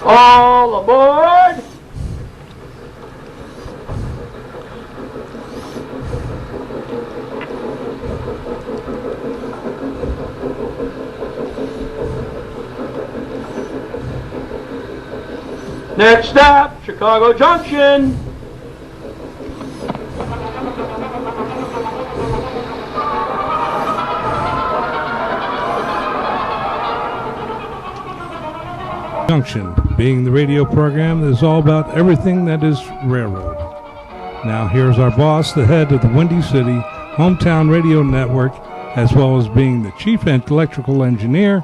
All aboard! Next stop, Chicago Junction. Junction, being the radio program that is all about everything that is railroad. Now here's our boss, the head of the Windy City Hometown Radio Network, as well as being the chief electrical engineer,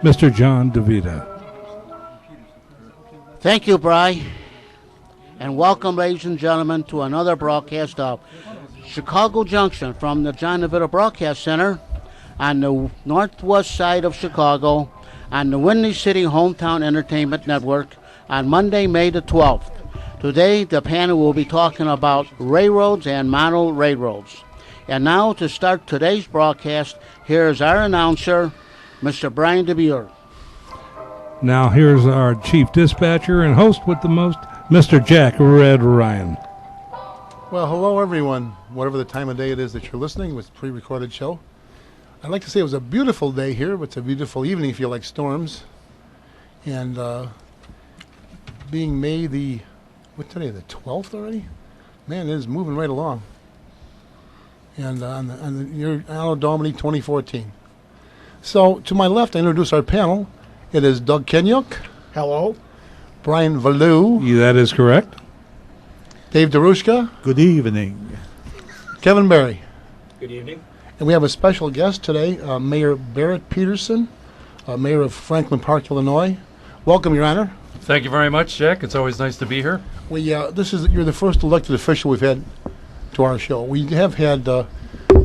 Mr. John DeVita. Thank you, Bry, and welcome, ladies and gentlemen, to another broadcast of Chicago Junction from the John DeVita Broadcast Center on the northwest side of Chicago on the Windy City Hometown Entertainment Network on Monday, May the 12th. Today, the panel will be talking about railroads and model railroads. And now, to start today's broadcast, here is our announcer, Mr. Brian DeBure. Now here's our chief dispatcher and host with the most, Mr. Jack Red Ryan. Well, hello everyone. Whatever the time of day it is that you're listening, it was a pre-recorded show. I'd like to say it was a beautiful day here, but it's a beautiful evening if you like storms. And being May the, what today, the 12th already? Man, it is moving right along. And on the year Anno Domini 2014. So to my left, I introduce our panel. It is Doug Kenyuk. Hello. Brian Valou. Yeah, that is correct. Dave DeRushka. Good evening. Kevin Barry. Good evening. And we have a special guest today, Mayor Barrett Peterson, Mayor of Franklin Park, Illinois. Welcome, Your Honor. Thank you very much, Jack. It's always nice to be here. You're the first elected official we've had to our show. We have had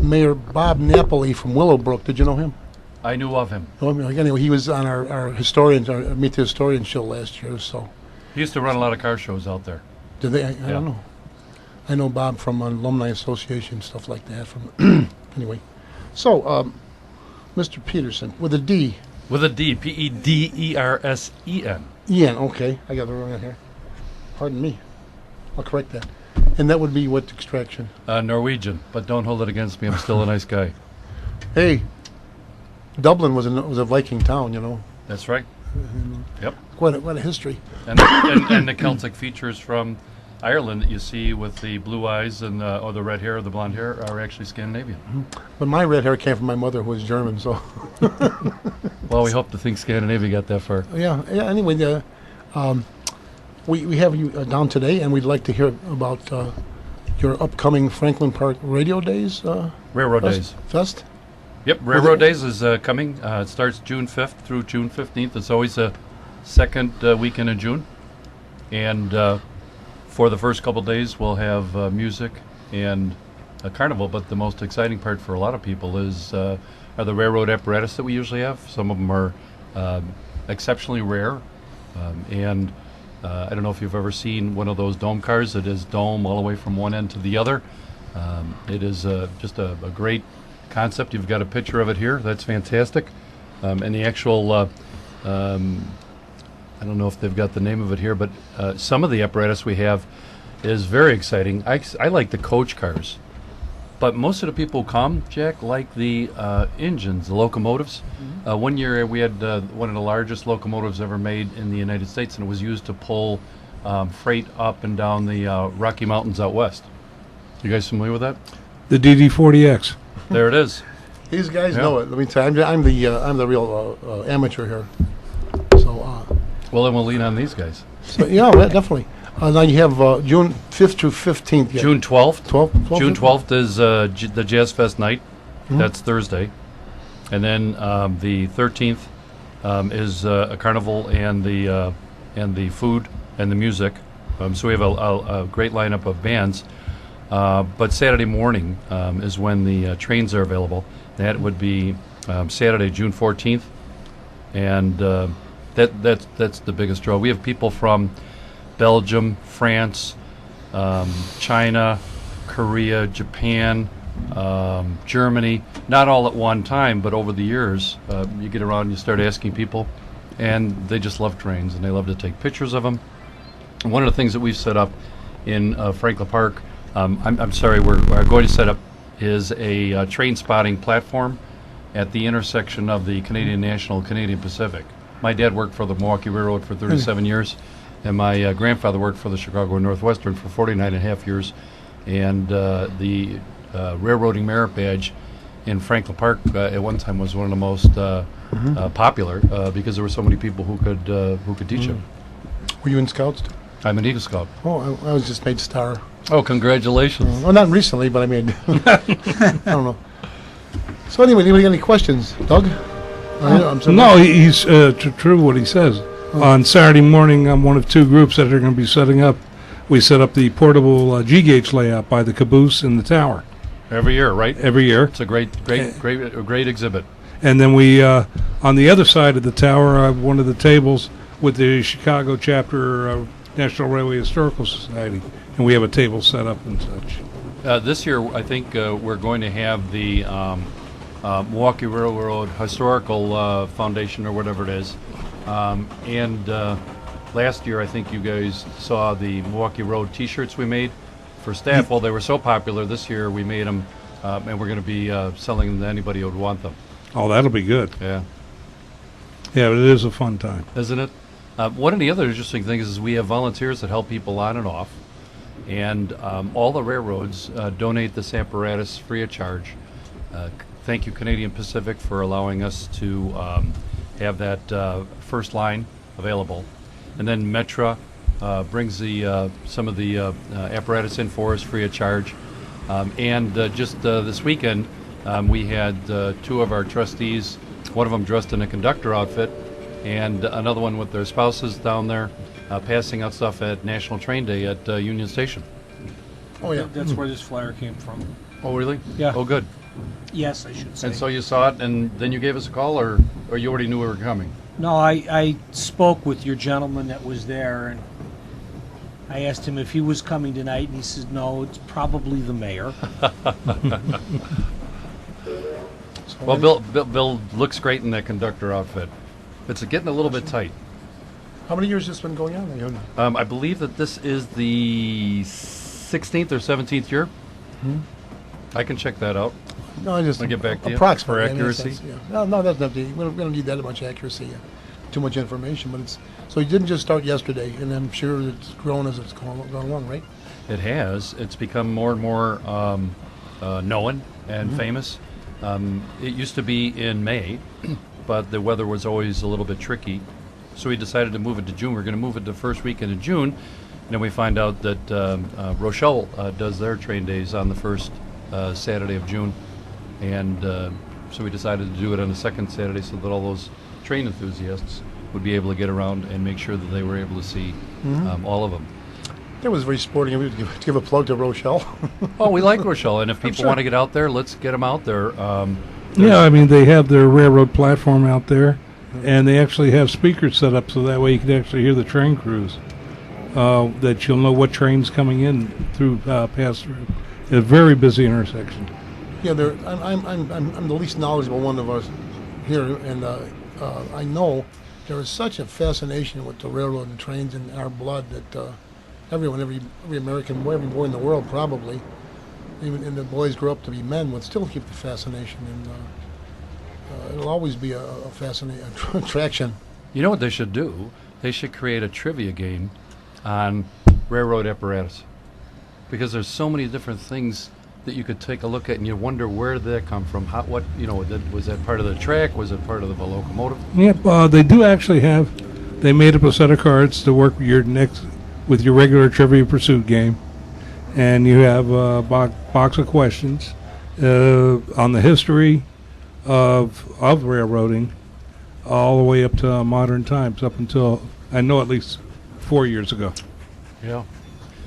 Mayor Bob Napoli from Willowbrook. Did you know him? I knew of him. Anyway, he was on our Meet the Historian show last year. So He used to run a lot of car shows out there. did they? I don't know. I know Bob from Alumni Association, stuff like that. From anyway, so Mr. Peterson with a D. With a D, P-E-D-E-R-S-E-N. Ian, okay, I got it wrong here. Pardon me. I'll correct that. And that would be what extraction? Norwegian, but don't hold it against me. I'm still a nice guy. Hey, Dublin was a Viking town, you know. That's right. Yep. Quite a history. And the Celtic features from Ireland that you see with the blue eyes and or the red hair or the blonde hair are actually Scandinavian. But my red hair came from my mother, who was German. So. Well, we hope to think Scandinavia got that far. Yeah. Anyway, we have you down today, and we'd like to hear about your upcoming Franklin Park Radio Days. Railroad Days. Fest. Yep, Railroad Days is coming. It starts June 5th through June 15th. It's always a second weekend in June. And for the first couple days, we'll have music and a carnival. But the most exciting part for a lot of people are the railroad apparatus that we usually have. Some of them are exceptionally rare. And I don't know if you've ever seen one of those dome cars. It is dome all the way from one end to the other. It is just a great concept. You've got a picture of it here. That's fantastic. And the actual, I don't know if they've got the name of it here, but some of the apparatus we have is very exciting. I like the coach cars, but most of the people who come, Jack, like the engines, the locomotives. Mm-hmm. One year we had one of the largest locomotives ever made in the United States, and it was used to pull freight up and down the Rocky Mountains out west. You guys familiar with that? The DD40X. There it is. These guys know it. Let me tell you, I'm the real amateur here. So. Well, then we'll lean on these guys. So, yeah, definitely. Now you have June 5th through 15th. Yeah. June 12th. 12th. June 12th is the Jazz Fest night. Mm-hmm. That's Thursday. And then the 13th is a carnival and the food and the music. So we have a great lineup of bands. But Saturday morning is when the trains are available. That would be Saturday, June 14th. And that's the biggest draw. We have people from Belgium, France, China, Korea, Japan, Germany. Not all at one time, but over the years, you get around and you start asking people, and they just love trains, and they love to take pictures of them. And one of the things that we've set up in Franklin Park, I'm sorry, we're going to set up is a train spotting platform at the intersection of the Canadian National and Canadian Pacific. My dad worked for the Milwaukee Railroad for 37 years, and my grandfather worked for the Chicago Northwestern for 49 and a half years. And the railroading merit badge in Franklin Park at one time was one of the most popular because there were so many people who could teach it. Were you in Scouts? I'm an Eagle Scout. Oh, I was just made star. Oh, congratulations. Well, not recently, but I mean, I don't know. So anyway, anybody got any questions? Doug? I'm sorry. No, he's true what he says. On Saturday morning, I'm one of two groups that are going to be setting up. We set up the portable G-gauge layout by the caboose in the tower. Every year, right? Every year. It's a great exhibit. And then we, on the other side of the tower, I have one of the tables with the Chicago chapter National Railway Historical Society, and we have a table set up and such. This year, I think we're going to have the Milwaukee Railroad Historical Foundation, or whatever it is. And last year, I think you guys saw the Milwaukee Road T-shirts we made for staff. Well, they were so popular this year, we made them, and we're going to be selling them to anybody who would want them. Oh, that'll be good. Yeah. Yeah, it is a fun time. Isn't it? One of the other interesting things is we have volunteers that help people on and off, and all the railroads donate this apparatus free of charge. Thank you, Canadian Pacific, for allowing us to have that first line available. And then Metra brings the some of the apparatus in for us free of charge. And just this weekend, we had two of our trustees, one of them dressed in a conductor outfit, and another one with their spouses down there passing out stuff at National Train Day at Union Station. Oh, yeah. That's where this flyer came from. Oh, really? Yeah. Oh, good. Yes, I should say. And so you saw it, and then you gave us a call, or you already knew we were coming? No, I spoke with your gentleman that was there, and I asked him if he was coming tonight, and he said, no, it's probably the mayor. Well, Bill looks great in that conductor outfit. It's getting a little bit tight. How many years has this been going on? I believe that this is the 16th or 17th year. I can check that out. No, I just I'll get back to you approximately for accuracy. Yeah. No, that's not. We don't need that much accuracy. Too much information, but it's so. You didn't just start yesterday, and I'm sure it's grown as it's gone along, right? It has. It's become more and more known and famous. It used to be in May, but the weather was always a little bit tricky, so we decided to move it to June. We're going to move it the first weekend of June, and then we find out that Rochelle does their train days on the first Saturday of June, and so we decided to do it on the second Saturday so that all those train enthusiasts would be able to get around and make sure that they were able to see all of them. That was very sporting of you to give a plug to Rochelle. Oh, we like Rochelle, and if people sure. want to get out there, let's get them out there. Yeah, I mean, they have their railroad platform out there, and they actually have speakers set up so that way you can actually hear the train crews, that you'll know what train's coming in through, pass through. It's a very busy intersection. Yeah, I'm the least knowledgeable one of us here, and I know there is such a fascination with the railroad and trains in our blood that everyone, every American boy, every boy in the world probably, even and the boys grow up to be men, would still keep the fascination, and it'll always be a fascinating attraction. You know what they should do? They should create a trivia game on railroad apparatus, because there's so many different things that you could take a look at, and you wonder where did that come from? How, what, you know, was that part of the track? Was it part of the locomotive? Yep, they do actually have, they made up a set of cards to work with your regular Trivia Pursuit game, and you have a box of questions on the history of railroading, all the way up to modern times, up until, I know, at least 4 years ago. Yeah.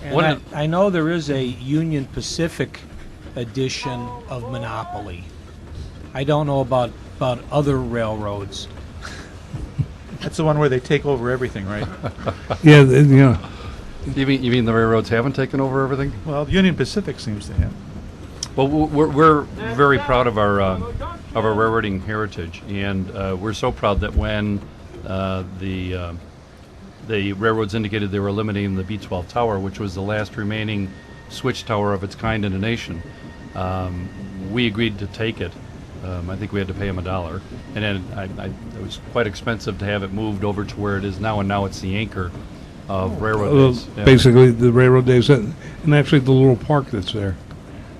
And I know there is a Union Pacific edition of Monopoly. I don't know about other railroads. That's the one where they take over everything, right? Yeah, you know. You mean the railroads haven't taken over everything? Well, Union Pacific seems to have. Well, we're very proud of our railroading heritage, and we're so proud that when the railroads indicated they were eliminating the B-12 tower, which was the last remaining switch tower of its kind in the nation. We agreed to take it. I think we had to pay them $1, and then it was quite expensive to have it moved over to where it is now, and now it's the anchor of railroad days. Yeah. Basically, the railroad days, and actually the little park that's there.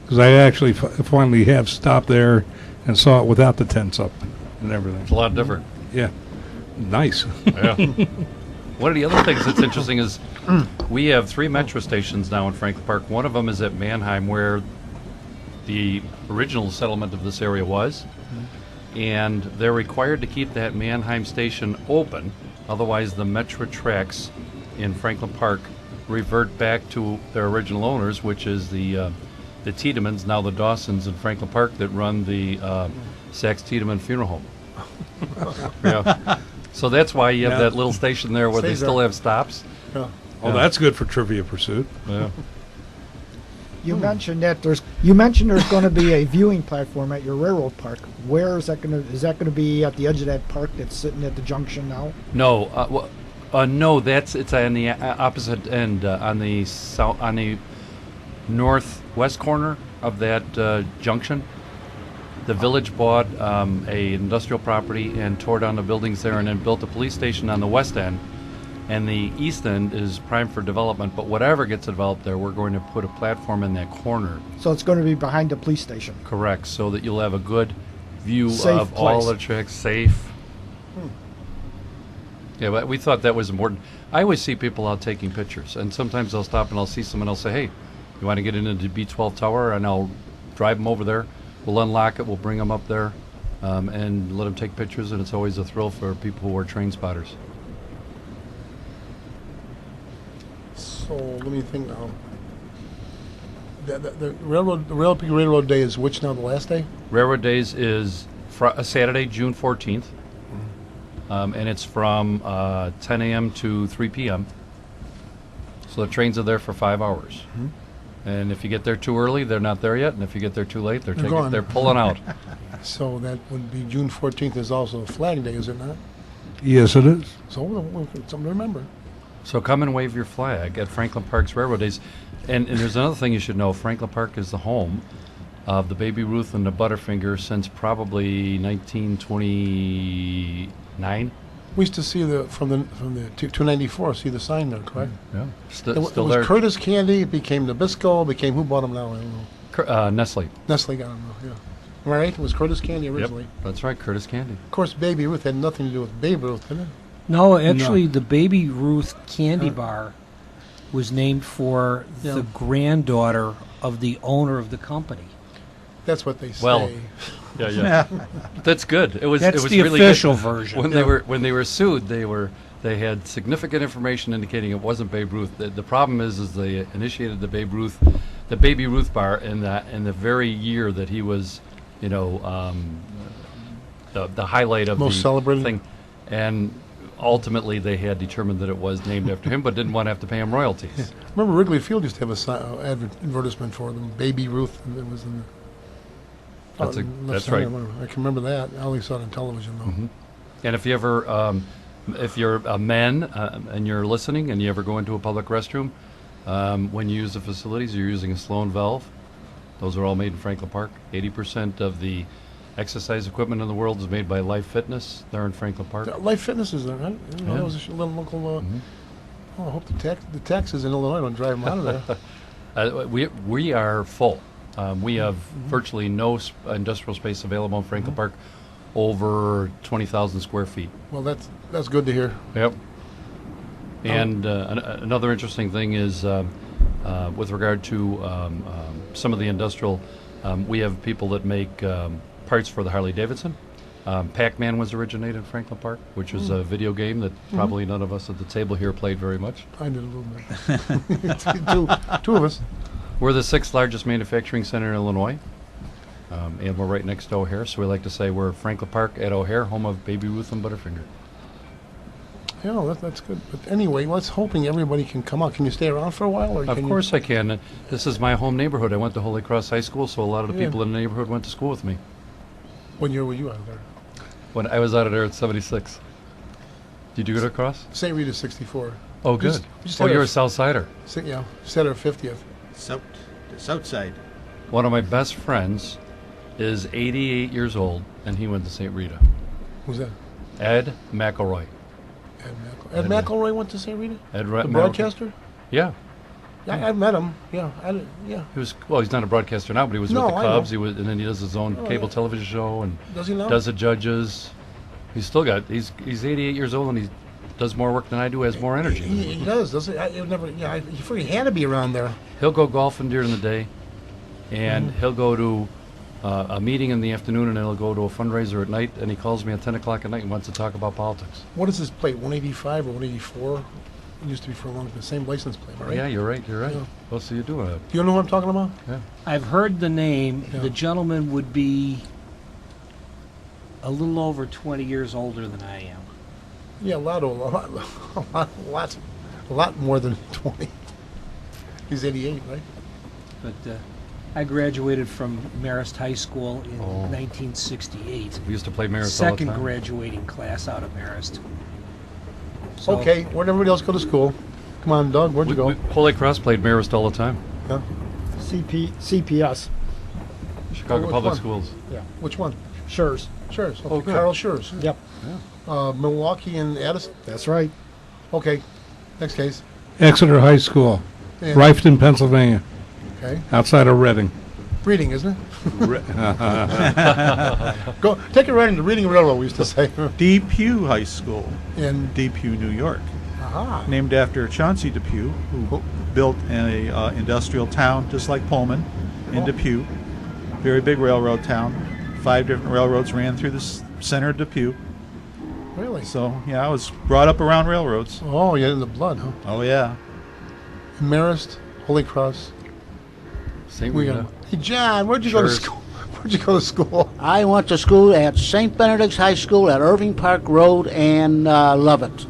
Because I actually finally have stopped there and saw it without the tents up and everything. It's a lot different. Yeah, nice. Yeah. One of the other things that's interesting is we have 3 metro stations now in Franklin Park. One of them is at Mannheim, where the original settlement of this area was, and they're required to keep that Mannheim station open, otherwise the metro tracks in Franklin Park revert back to their original owners, which is the Tiedemans, now the Dawsons in Franklin Park, that run the Sachs Tiedemann Funeral Home. Yeah. So that's why you have that little station there where they still have stops. Yeah. Oh, that's good for Trivia Pursuit. Yeah. You mentioned that there's going to be a viewing platform at your railroad park. Where is that going to? Is that going to be at the edge of that park that's sitting at the junction now? No, no. It's on the opposite end, on the northwest corner of that junction. The village bought a industrial property and tore down the buildings there, and then built a police station on the west end. And the east end is prime for development, but whatever gets developed there, we're going to put a platform in that corner. So it's going to be behind the police station. Correct, so that you'll have a good view Safe of all place. the tracks, safe. Yeah, but we thought that was important. I always see people out taking pictures, and sometimes I'll stop and I'll see someone, I'll say, hey, you want to get into the B-12 tower? And I'll drive them over there. We'll unlock it, we'll bring them up there, and let them take pictures, and it's always a thrill for people who are train spotters. So let me think now. The Railroad Day is which now, the last day? Railroad Days is Saturday, June 14th, and it's from 10 a.m. to 3 p.m. So the trains are there for 5 hours. And if you get there too early, they're not there yet, and if you get there too late, they're pulling out. So that would be June 14th is also Flag Day, is it not? Yes, it is. So something to remember. So come and wave your flag at Franklin Park's Railroad Days. And there's another thing you should know. Franklin Park is the home of the Baby Ruth and the Butterfinger since probably 1929. We used to see from the 294, see the sign there, correct? Yeah. It was there. Curtis Candy, it became Nabisco, became, who bought them now? I don't know. Nestle. Nestle got them now, yeah. Am I right? It was Curtis Candy originally. Yep, that's right, Curtis Candy. Of course, Baby Ruth had nothing to do with Babe Ruth, did it? No, actually, the Baby Ruth candy bar was named for the granddaughter of the owner of the company. That's what they say. Well, yeah. That's good. It was the really official good. version. When they were sued, they had significant information indicating it wasn't Babe Ruth. The problem is they initiated the Baby Ruth bar in the very year that he was, the highlight of most the celebrated thing, and ultimately they had determined that it was named after him, but didn't want to have to pay him royalties. Yeah. Remember Wrigley Field used to have a advertisement for them, Baby Ruth, and it was in the That's right. I can remember that. I only saw it on television, though. Mm-hmm. And if you ever, if you're a man and you're listening and you ever go into a public restroom, when you use the facilities, you're using a Sloan valve. Those are all made in Franklin Park. 80% of the exercise equipment in the world is made by Life Fitness. They're in Franklin Park. Life Fitness is there, right? Yeah. That was a little local. I hope the taxes in Illinois don't drive them out of there. We are full. We have virtually no industrial space available in Franklin Park, over 20,000 square feet. Well, that's good to hear. Yep. And another interesting thing is with regard to some of the industrial, we have people that make parts for the Harley Davidson. Pac-Man was originated in Franklin Park, which was a video game that probably none of us at the table here played very much. I did a little bit. two of us. We're the 6th largest manufacturing center in Illinois, and we're right next to O'Hare, so we like to say we're Franklin Park at O'Hare, home of Baby Ruth and Butterfinger. Yeah, that's good. But anyway, let's hoping everybody can come out. Can you stay around for a while? Or Of course I can. This is my home neighborhood. I went to Holy Cross High School, so a lot of the people in the neighborhood went to school with me. What year were you out there? When I was out of there at 76. Did you get across? St. Rita 64. Oh, good. Just Oh, had you're our- a South Sider. Yeah, set our 50th. South side. One of my best friends is 88 years old, and he went to St. Rita. Who's that? Ed McElroy. Ed McElroy went to St. Rita? Ed The broadcaster? Yeah. Yeah, I met him. Yeah, yeah. He was, well, he's not a broadcaster now, but he was No, with the I know. Cubs. He was, and then he does his own cable yeah. television show and Does he now? does the judges. He's still got. He's 88 years old and he does more work than I do. Has more energy. He does, doesn't he? It never. Yeah, he figured he had to be around there. He'll go golfing during the day, and Mm-hmm. he'll go to a meeting in the afternoon, and then he'll go to a fundraiser at night. And he calls me at 10 o'clock at night and wants to talk about politics. What is his plate? 185 or 184? It used to be for a long time. The same license plate, right? Yeah, you're right. You're right. Yeah. Well, so you're doing it. Do you know who I'm talking about? I've heard the name. Yeah. The gentleman would be a little over 20 years older than I am. Yeah, a lot more than 20. He's 88, right? But I graduated from Marist High School in Oh. 1968. We used to play Marist all the Second time. graduating class out of Marist. So, Okay, where'd everybody else go to school? Come on, Doug, where'd you go? Holy Cross played Marist all the time. Huh? CPS. Chicago which Public one? Schools. Yeah. Which one? Schurz. Schurz. Okay, Oh, good. Carl Schurz. Yep. Milwaukee and Addison. That's right. Okay, next case. Exeter High School, Yeah. Rifton, Pennsylvania, Okay, outside of Reading. reading, isn't it? Go take a ride in the Reading Railroad. We used to say. Depew High School And in Depew, New York. aha, Named after Chauncey Depew, who built a industrial town just like Pullman in Oh. Depew. Very big railroad town. 5 different railroads ran through the center of Depew. really? So, yeah, I was brought up around railroads. Oh, you're in the blood, huh? Oh, yeah. Marist, Holy Cross. St. We Rita. got. Hey, John, where'd you go to Schurz. school? Where'd you go to school? I went to school at St. Benedict's High School at Irving Park Road and Lovett.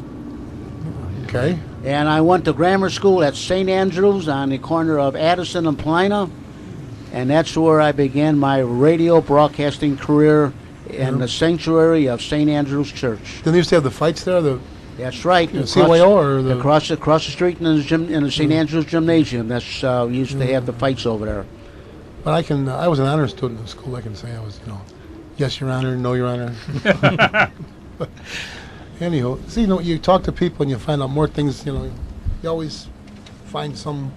Okay. And I went to grammar school at St. Andrews on the corner of Addison and Plina. And that's where I began my radio broadcasting career in the sanctuary of St. Andrew's Church. Then they used to have the fights there. The That's right. CYO or the Across the street in the St. Andrew's Gymnasium. That's we used to have the fights over there. But I was an honor student in school. I can say I was, yes, Your Honor, no, Your Honor. But anyhow, see, you talk to people and you find out more things. You always find some.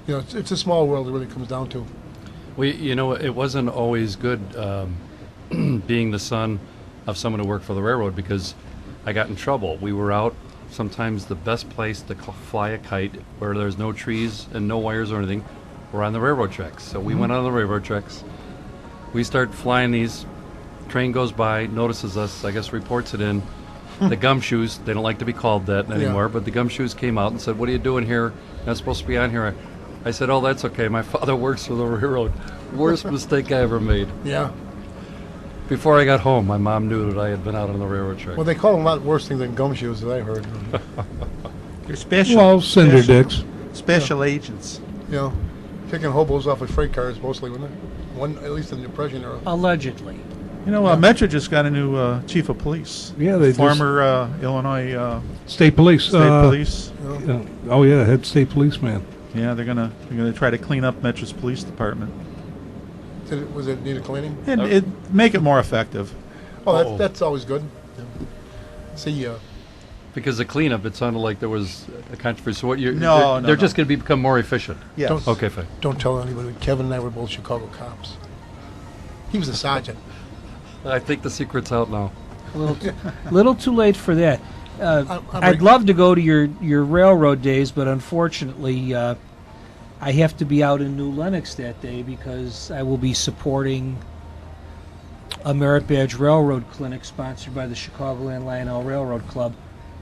It's a small world. It really comes down to. It wasn't always good being the son of someone who worked for the railroad because I got in trouble. We were out sometimes the best place to fly a kite where there's no trees and no wires or anything. We're on the railroad tracks. So we went on the railroad tracks. We start flying these. Train goes by, notices us, I guess reports it in. The gumshoes, they don't like to be called that anymore, but the gumshoes came out and said, "What are you doing here? You're not supposed to be on here." I said, "Oh, that's okay. My father works for the railroad." Worst mistake I ever made. Yeah. Before I got home, my mom knew that I had been out on the railroad track. Well, they call them a lot worse things than gumshoes, as I heard. They're special. Well, cinder dicks. Special agents. Kicking hobos off of freight cars mostly, wasn't it? One, at least in the Depression era. Allegedly. Metro just got a new chief of police. Yeah, they just- Former Illinois State police. state police. Oh yeah, head state policeman. Yeah, they're gonna try to clean up Metro's police department Was it need a cleaning? and make it more effective. Oh, that's always good. See, Because the cleanup, it sounded like there was a controversy. So what you're, No, they're no. just going to become more efficient. Yes. Don't- Okay, fine. don't tell anybody. Kevin and I were both Chicago cops. He was a sergeant. I think the secret's out now. Little too late for that. I'd love to go to your railroad days, but unfortunately, I have to be out in New Lenox that day because I will be supporting a Merit Badge Railroad clinic sponsored by the Chicagoland Lionel Railroad Club.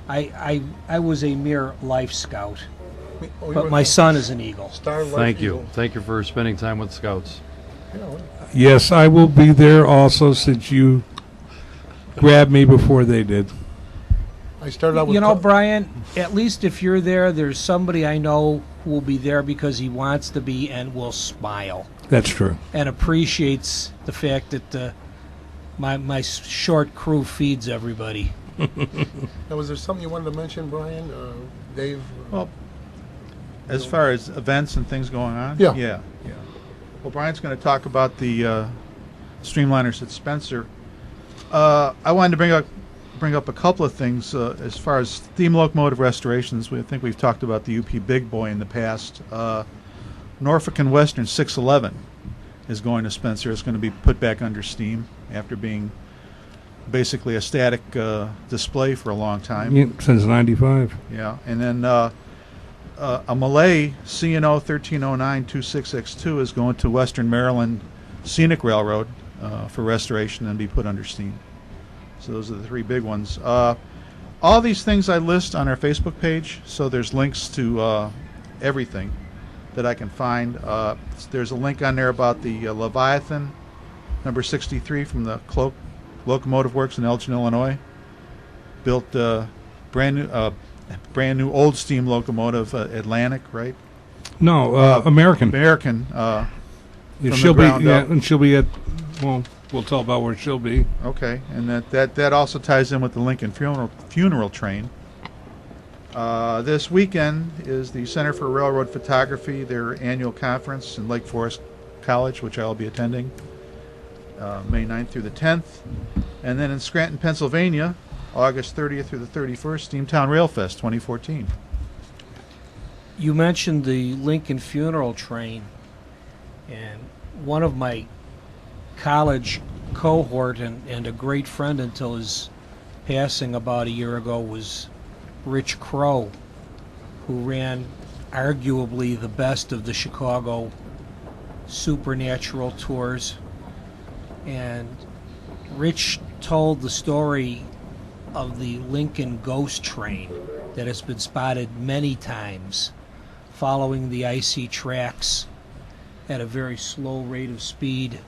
I was a mere Life Scout, Oh, you but were my son is an Eagle. Star Life Thank you. Eagle. Thank you for spending time with Scouts. Yes, I will be there also since you grabbed me before they did. I started out with. Brian, at least if you're there, there's somebody I know who will be there because he wants to be and will smile That's true. and appreciates the fact that my short crew feeds everybody. Now, was there something you wanted to mention, Brian? Dave? Well, as far as events and things going on? Yeah. Yeah. Well, Brian's going to talk about the streamliners at Spencer. I wanted to bring up a couple of things as far as steam locomotive restorations. I think we've talked about the UP Big Boy in the past. Norfolk and Western 611 is going to Spencer. It's going to be put back under steam after being basically a static display for a long time. Yeah, since '95. Yeah, and then a Malay CNO 1309-26X2 is going to Western Maryland Scenic Railroad for restoration and be put under steam. So those are the three big ones. All these things I list on our Facebook page, so there's links to everything that I can find. There's a link on there about the Leviathan, number 63 from the Cloak Locomotive Works in Elgin, Illinois. Built brand new old steam locomotive, Atlantic, right? No, American. American. Yeah, from she'll the be, ground up. and she'll be at. Well, we'll tell about where she'll be. Okay, and that also ties in with the Lincoln funeral train. This weekend is the Center for Railroad Photography, their annual conference in Lake Forest College, which I'll be attending May 9th through the 10th. And then in Scranton, Pennsylvania, August 30th through the 31st, Steamtown Rail Fest 2014. You mentioned the Lincoln funeral train, and one of my college cohort and a great friend until his passing about a year ago was Rich Crow, who ran arguably the best of the Chicago supernatural tours. And Rich told the story of the Lincoln ghost train that has been spotted many times following the icy tracks at a very slow rate of speed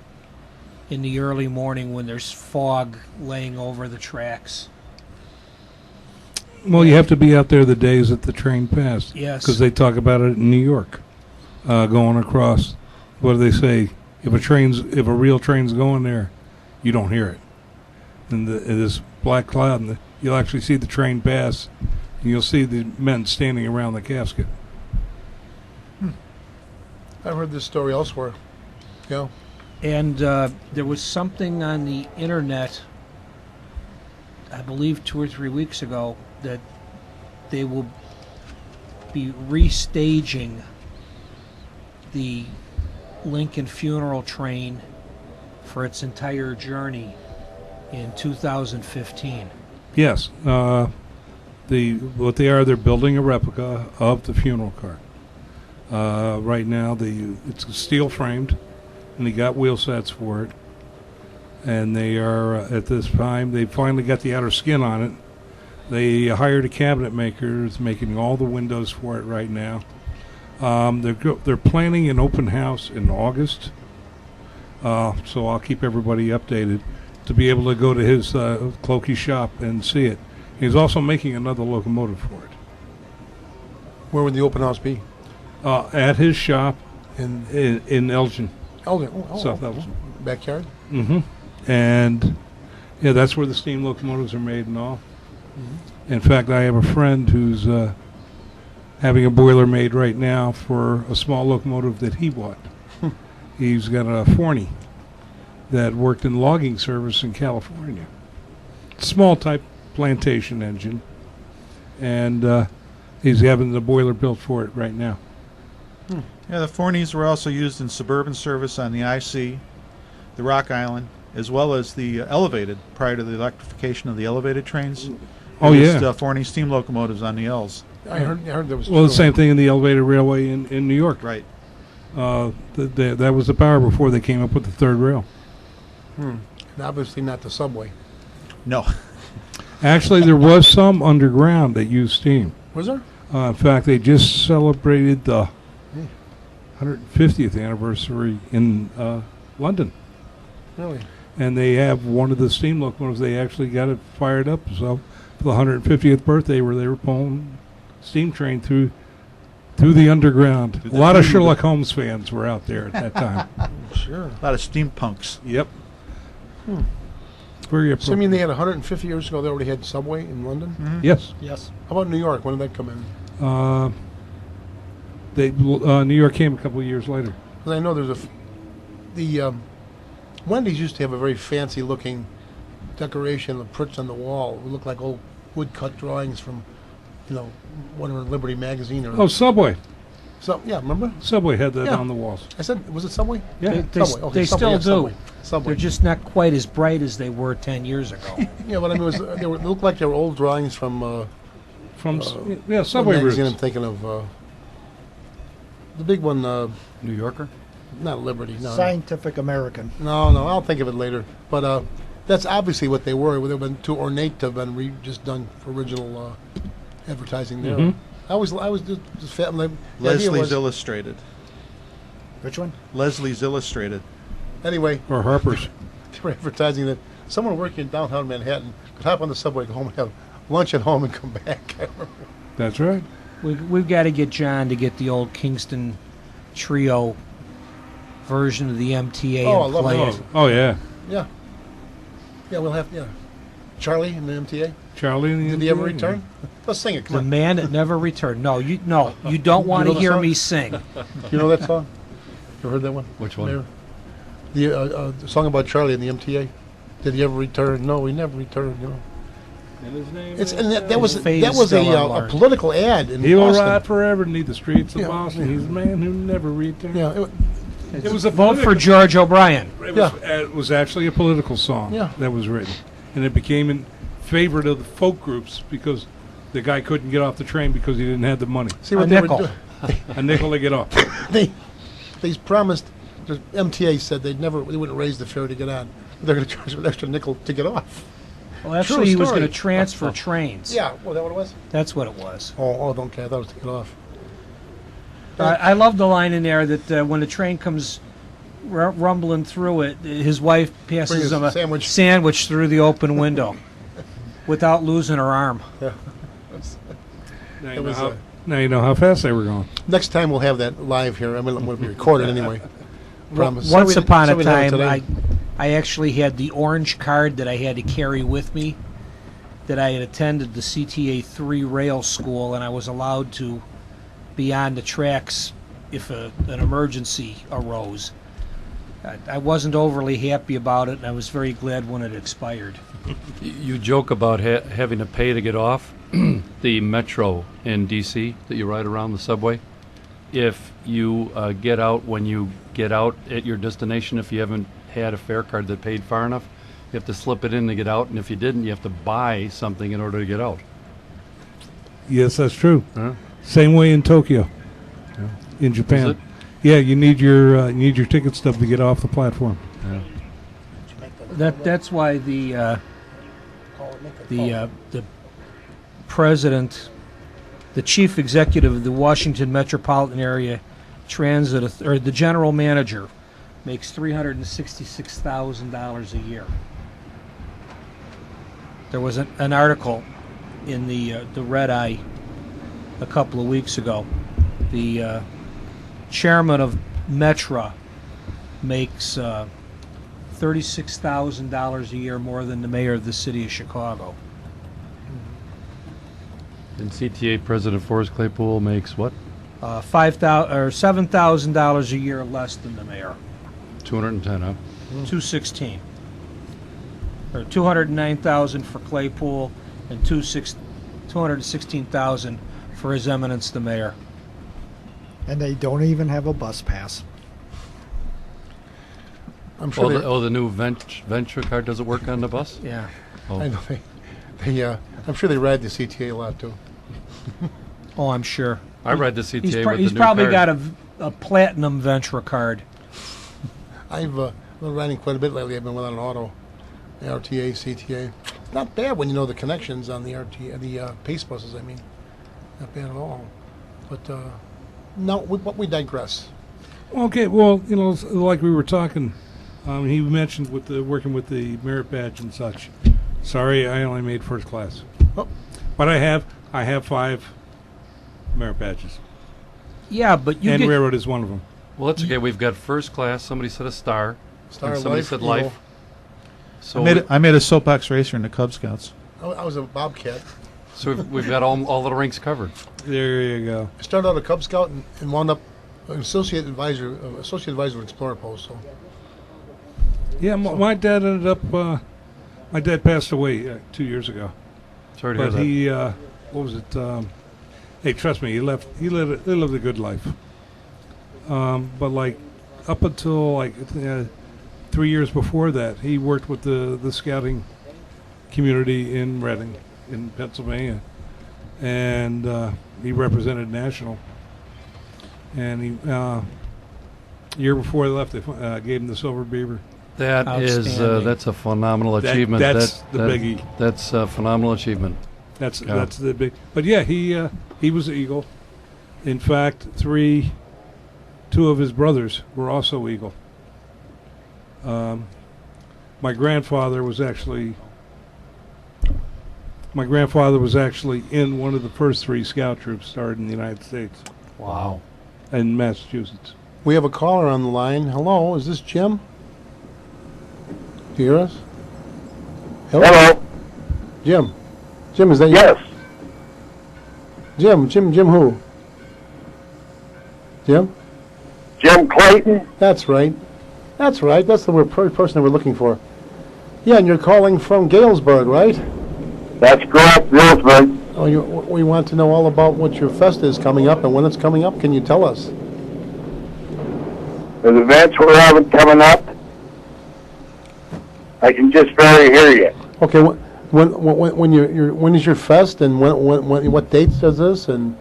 in the early morning when there's fog laying over the tracks. Well, you have to be out there the days that the train passed. Yes. Because they talk about it in New York, going across. What do they say? If a real train's going there, you don't hear it. And this black cloud, and you'll actually see the train pass, and you'll see the men standing around the casket. I've heard this story elsewhere. Yeah. And there was something on the internet, I believe 2 or 3 weeks ago, that they will be restaging the Lincoln funeral train for its entire journey in 2015. Yes. They're building a replica of the funeral car. Right now, it's steel framed, and they got wheel sets for it. And they are, at this time, they finally got the outer skin on it. They hired a cabinet maker that's making all the windows for it right now. They're planning an open house in August, so I'll keep everybody updated to be able to go to his Clokey shop and see it. He's also making another locomotive for it. Where would the open house be? At his shop In Elgin, Elgin. South Elgin. Backyard? Mm-hmm. And yeah, that's where the steam locomotives are made and all. Mm-hmm. In fact, I have a friend who's having a boiler made right now for a small locomotive that he bought. He's got a Forney that worked in logging service in California. Small type plantation engine. And he's having the boiler built for it right now. Yeah, the Forneys were also used in suburban service on the IC, the Rock Island, as well as the elevated, prior to the electrification of the elevated trains. Oh, They used, yeah. Forney steam locomotives on the L's. I heard there was Well, the two. same thing in the elevated railway in New York. Right. That was the power before they came up with the third rail. And obviously not the subway. No. Actually, there was some underground that used steam. Was there? In fact, they just celebrated the 150th anniversary in London. Really? And they have one of the steam locomotives. They actually got it fired up. So for the 150th birthday, where they were pulling steam train through the underground. A lot of Sherlock Holmes fans were out there at that time. Sure. A lot of steampunks. Yep. Very So I appropriate. mean, they had 150 years ago. They already had Subway in London. Yes. Yes. How about New York? When did that come in? New York came a couple of years later. Because I know the Wendy's used to have a very fancy looking decoration of prints on the wall. It looked like old woodcut drawings from, whatever, Liberty magazine or. Oh, Subway. So yeah, remember? Subway had that Yeah. on the walls. I said, was it Subway? Yeah. Subway. Okay, they Subway, still yeah, do. Subway. They're just not quite as bright as they were 10 years ago. Yeah, but I mean, they looked like they were old drawings from. From What Subway magazine routes. I'm thinking of. The big one, New Yorker? not Liberty. No, Scientific American. no, I'll think of it later. But that's obviously what they were. They've been too ornate to have been just done for original advertising there. Mhm. I was just fat. The idea Leslie's was, Illustrated. Which one? Leslie's Illustrated. anyway, Or Harper's. they were advertising that someone working in downtown Manhattan could hop on the subway, go home, and have lunch at home, and come back. I remember. That's right. We've got to get John to get the old Kingston Trio version of the MTA Oh, I and love play those. it. Oh, yeah. Yeah, we'll have Charlie in the MTA. Charlie and the Did he ever MTA. return? Let's sing it. The Come on. man that never returned. No, you don't want know to the hear song? me sing. You know that song? You heard that one? Which one? Mayor? The song about Charlie in the MTA. Did he ever return? No, he never returned. And his name It's and that was Fate that is was still a unlearned. political ad in He will Boston. ride forever beneath the streets of Yeah. Boston. He's a man who never returned. Yeah, It was a Vote for political- George O'Brien. It was actually a political song Yeah. that was written, and it became in favorite of the folk groups because the guy couldn't get off the train because he didn't have the money. see A what they nickel. were doing. A nickel to get off. They promised. The MTA said they wouldn't raise the fare to get on. They're going to charge an extra nickel to get off. Well, actually, he was story. going to transfer trains. Yeah, well, that what it was. That's what it was. Oh, don't care. I thought it was to get off. I love the line in there that when the train comes rumbling through it, his wife Bring passes his him a sandwich. through the open window without losing her arm. Yeah. Now It you, know was, how, now you know how fast they were going. Next time we'll have that live here. I mean, it'll be recorded anyway. Promise. Once So we- upon so a we know time, today. I actually had the orange card that I had to carry with me, that I had attended the CTA 3 rail school, and I was allowed to be on the tracks if an emergency arose. I wasn't overly happy about it, and I was very glad when it expired. You joke about having to pay to get off the metro in D.C. that you ride around the subway. If you get out when you get out at your destination, if you haven't had a fare card that paid far enough, you have to slip it in to get out, and if you didn't, you have to buy something in order to get out. Yes, that's true. Huh? Same way in Tokyo, in Japan. Is it? Yeah, you need your ticket stub to get off the platform. That's why the president, the chief executive of the Washington Metropolitan Area Transit, or the general manager, makes $366,000 a year. There was an article in the Red Eye a couple of weeks ago. The chairman of Metra makes $36,000 a year more than the mayor of the city of Chicago. And CTA President Forrest Claypool makes what? $7,000 a year less than the mayor. 210, huh? 216, or 209,000 for Claypool, and 216,000 for His Eminence the Mayor. And they don't even have a bus pass. I'm sure. The new Venture card doesn't work on the bus? Yeah. Oh. I know I'm sure they ride the CTA a lot too. Oh, I'm sure. I ride the CTA He's, with he's the new probably card. got a platinum Ventura card. I've been riding quite a bit lately. I've been without an auto, RTA, CTA. Not bad when you know the connections on the RTA, the pace buses. I mean, not bad at all. But no, we digress. Okay, well, like we were talking, he mentioned with the working with the merit badge and such. Sorry, I only made first class, Oh, but I have 5 merit badges, Yeah, but you and get, railroad is one of them. Well, that's okay. We've got first class. Somebody said a star. Star and somebody Life, said Eagle. life. So I made a soapbox racer in the Cub Scouts. I was a Bobcat. So we've got all the ranks covered. There you go. I started out a Cub Scout and wound up an associate advisor with Explorer Post. So Yeah, my dad ended up. My dad passed away 2 years ago. Sorry to hear But that. he, what was it? Hey, trust me, he lived a good life. But like up until like 3 years before that, he worked with the scouting community in Reading, in Pennsylvania, and he represented national. And he year before he left, they gave him the Silver Beaver. That is Outstanding. that's a phenomenal achievement. That's the biggie. That's a phenomenal achievement. That's the big. But yeah, he was an Eagle. In fact, two of his brothers were also Eagle. My grandfather was actually in one of the first 3 scout troops started in the United States, Wow. in Massachusetts. we have a caller on the line. Hello, is this Jim? Do you hear us? Hello. Jim. Jim, is that you? Yes. Jim who? Jim? Jim Clayton. That's right. That's right. That's the person that we're looking for. Yeah, and you're calling from Galesburg, right? That's correct, Galesburg. Oh, we want to know all about what your fest is coming up and when it's coming up. Can you tell us? The events we're having coming up, I can just barely hear you. Okay, when is your fest and what dates is this and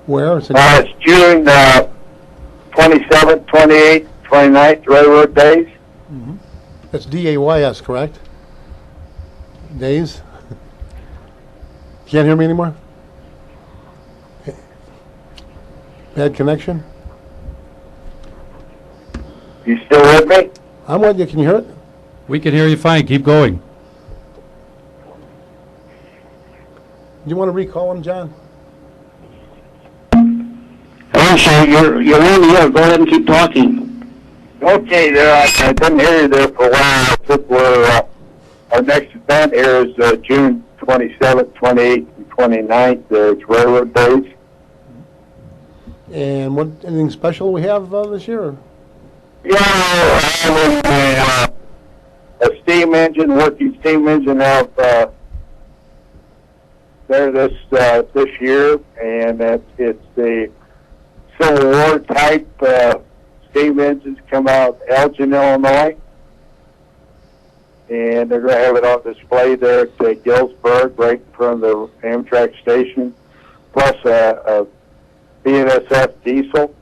where? It's June 27th, 28th, 29th, Railroad Days. That's DAYS, correct? Days? Can't hear me anymore? Bad connection? You still with me? I'm with you. Can you hear it? We can hear you fine. Keep going. Do you want to recall him, John? Oh, sure. You're on the air. Go ahead and keep talking. Okay, there. I didn't hear you there for a while. I think our next event here is June 27th, 28th, and 29th. It's Railroad Days. And anything special we have this year? Yeah, a steam engine, working steam engine out there this year, and it's the Civil War type steam engines come out of Elgin, Illinois, and they're going to have it on display there at Galesburg, right in front of the Amtrak station, plus a BNSF diesel.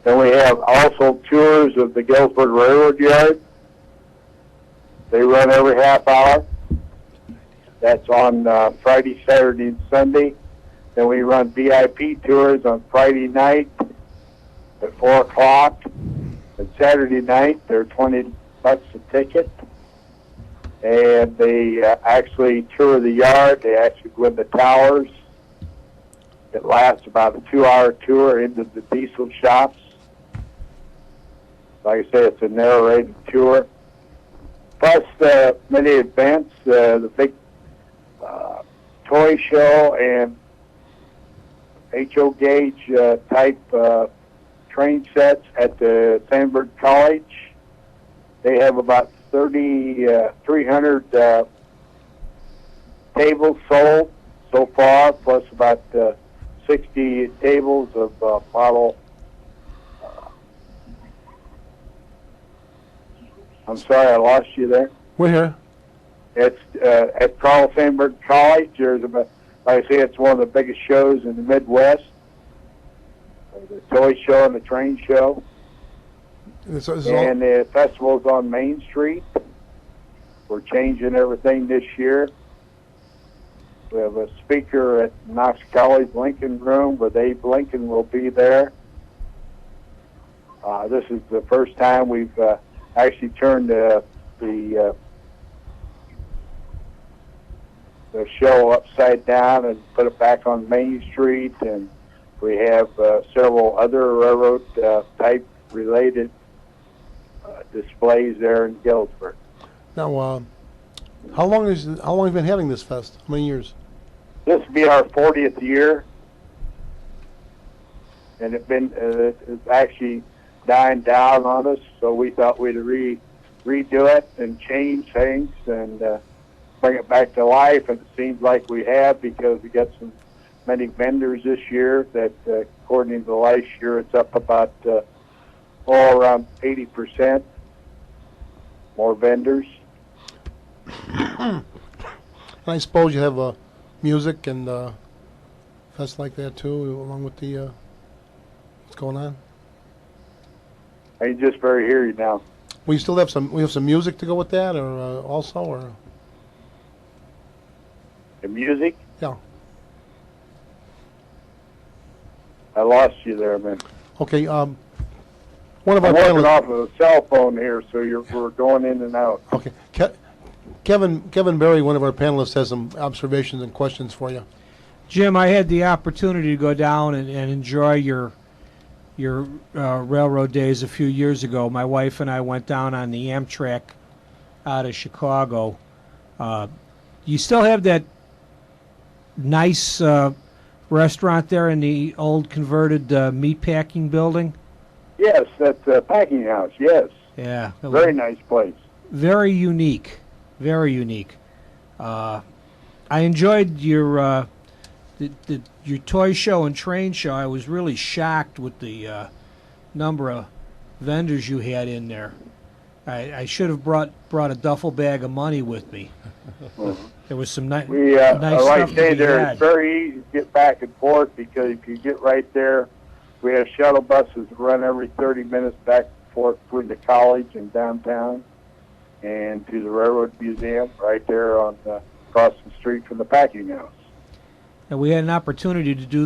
Then we have also tours of the Galesburg Railroad Yard. They run every half hour. That's on Friday, Saturday, and Sunday. Then we run VIP tours on Friday night at 4 o'clock. And Saturday night, they're $20 a ticket. And they actually tour the yard. They actually go in the towers. It lasts about a 2-hour tour into the diesel shops. Like I say, it's a narrated tour. Plus many events, the big toy show and HO gauge type train sets at the Sandburg College. They have about 300 tables sold so far, plus about 60 tables of model. I'm sorry, I lost you there. We're here. It's at Carl Sandburg College. There's about, like I say, it's one of the biggest shows in the Midwest. The toy show and the train show. This is And the festival's on Main Street. We're changing everything this year. We have a speaker at Knox College Lincoln Room where Abe Lincoln will be there. This is the first time we've actually turned the show upside down and put it back on Main Street, and we have several other railroad type related displays there in Galesburg. Now, How long have you been having this fest? How many years? This will be our 40th year, and it's actually dying down on us. So we thought we'd redo it and change things and bring it back to life. And it seems like we have, because we got so many vendors this year that, according to last year, it's up about around 80% more vendors. And I suppose you have music and fest like that too, along with the what's going on. I can just very hear you now. We still have some. We have some music to go with that, or also, or The music? yeah. I lost you there, man. Okay. One of our I'm working panelists. off of a cell phone here, so we're going in and out. Okay. Kevin Berry, one of our panelists, has some observations and questions for you. Jim, I had the opportunity to go down and enjoy your railroad days a few years ago. My wife and I went down on the Amtrak out of Chicago. You still have that nice restaurant there in the old converted meatpacking building? Yes, that's a packing house, yes. Yeah. Very nice place. Very unique. Very unique. I enjoyed your your toy show and train show. I was really shocked with the number of vendors you had in there. I should have brought a duffel bag of money with me. There was some nice Like stuff I say to be there, had. it's very easy to get back and forth, because if you get right there, we have shuttle buses that run every 30 minutes back and forth between the college and downtown and to the Railroad Museum right there on across the street from the packing house. And we had an opportunity to do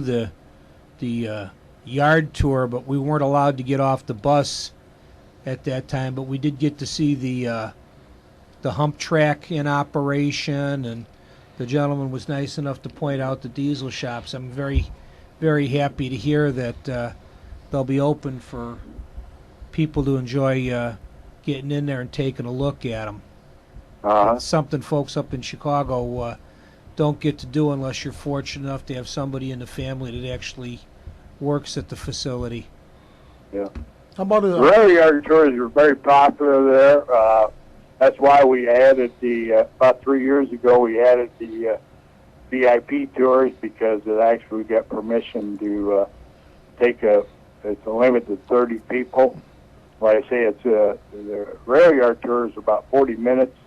the yard tour, but we weren't allowed to get off the bus at that time. But we did get to see the hump track in operation, and the gentleman was nice enough to point out the diesel shops. I'm very, very happy to hear that they'll be open for people to enjoy getting in there and taking a look at them. It's something folks up in Chicago don't get to do unless you're fortunate enough to have somebody in the family that actually works at the facility. Yeah. How about The rail yard tours are very popular there. That's why we added about 3 years ago, we added the VIP tours, because it actually got permission to it's a limit to 30 people. Like I say, the rail yard tour is about 40 minutes.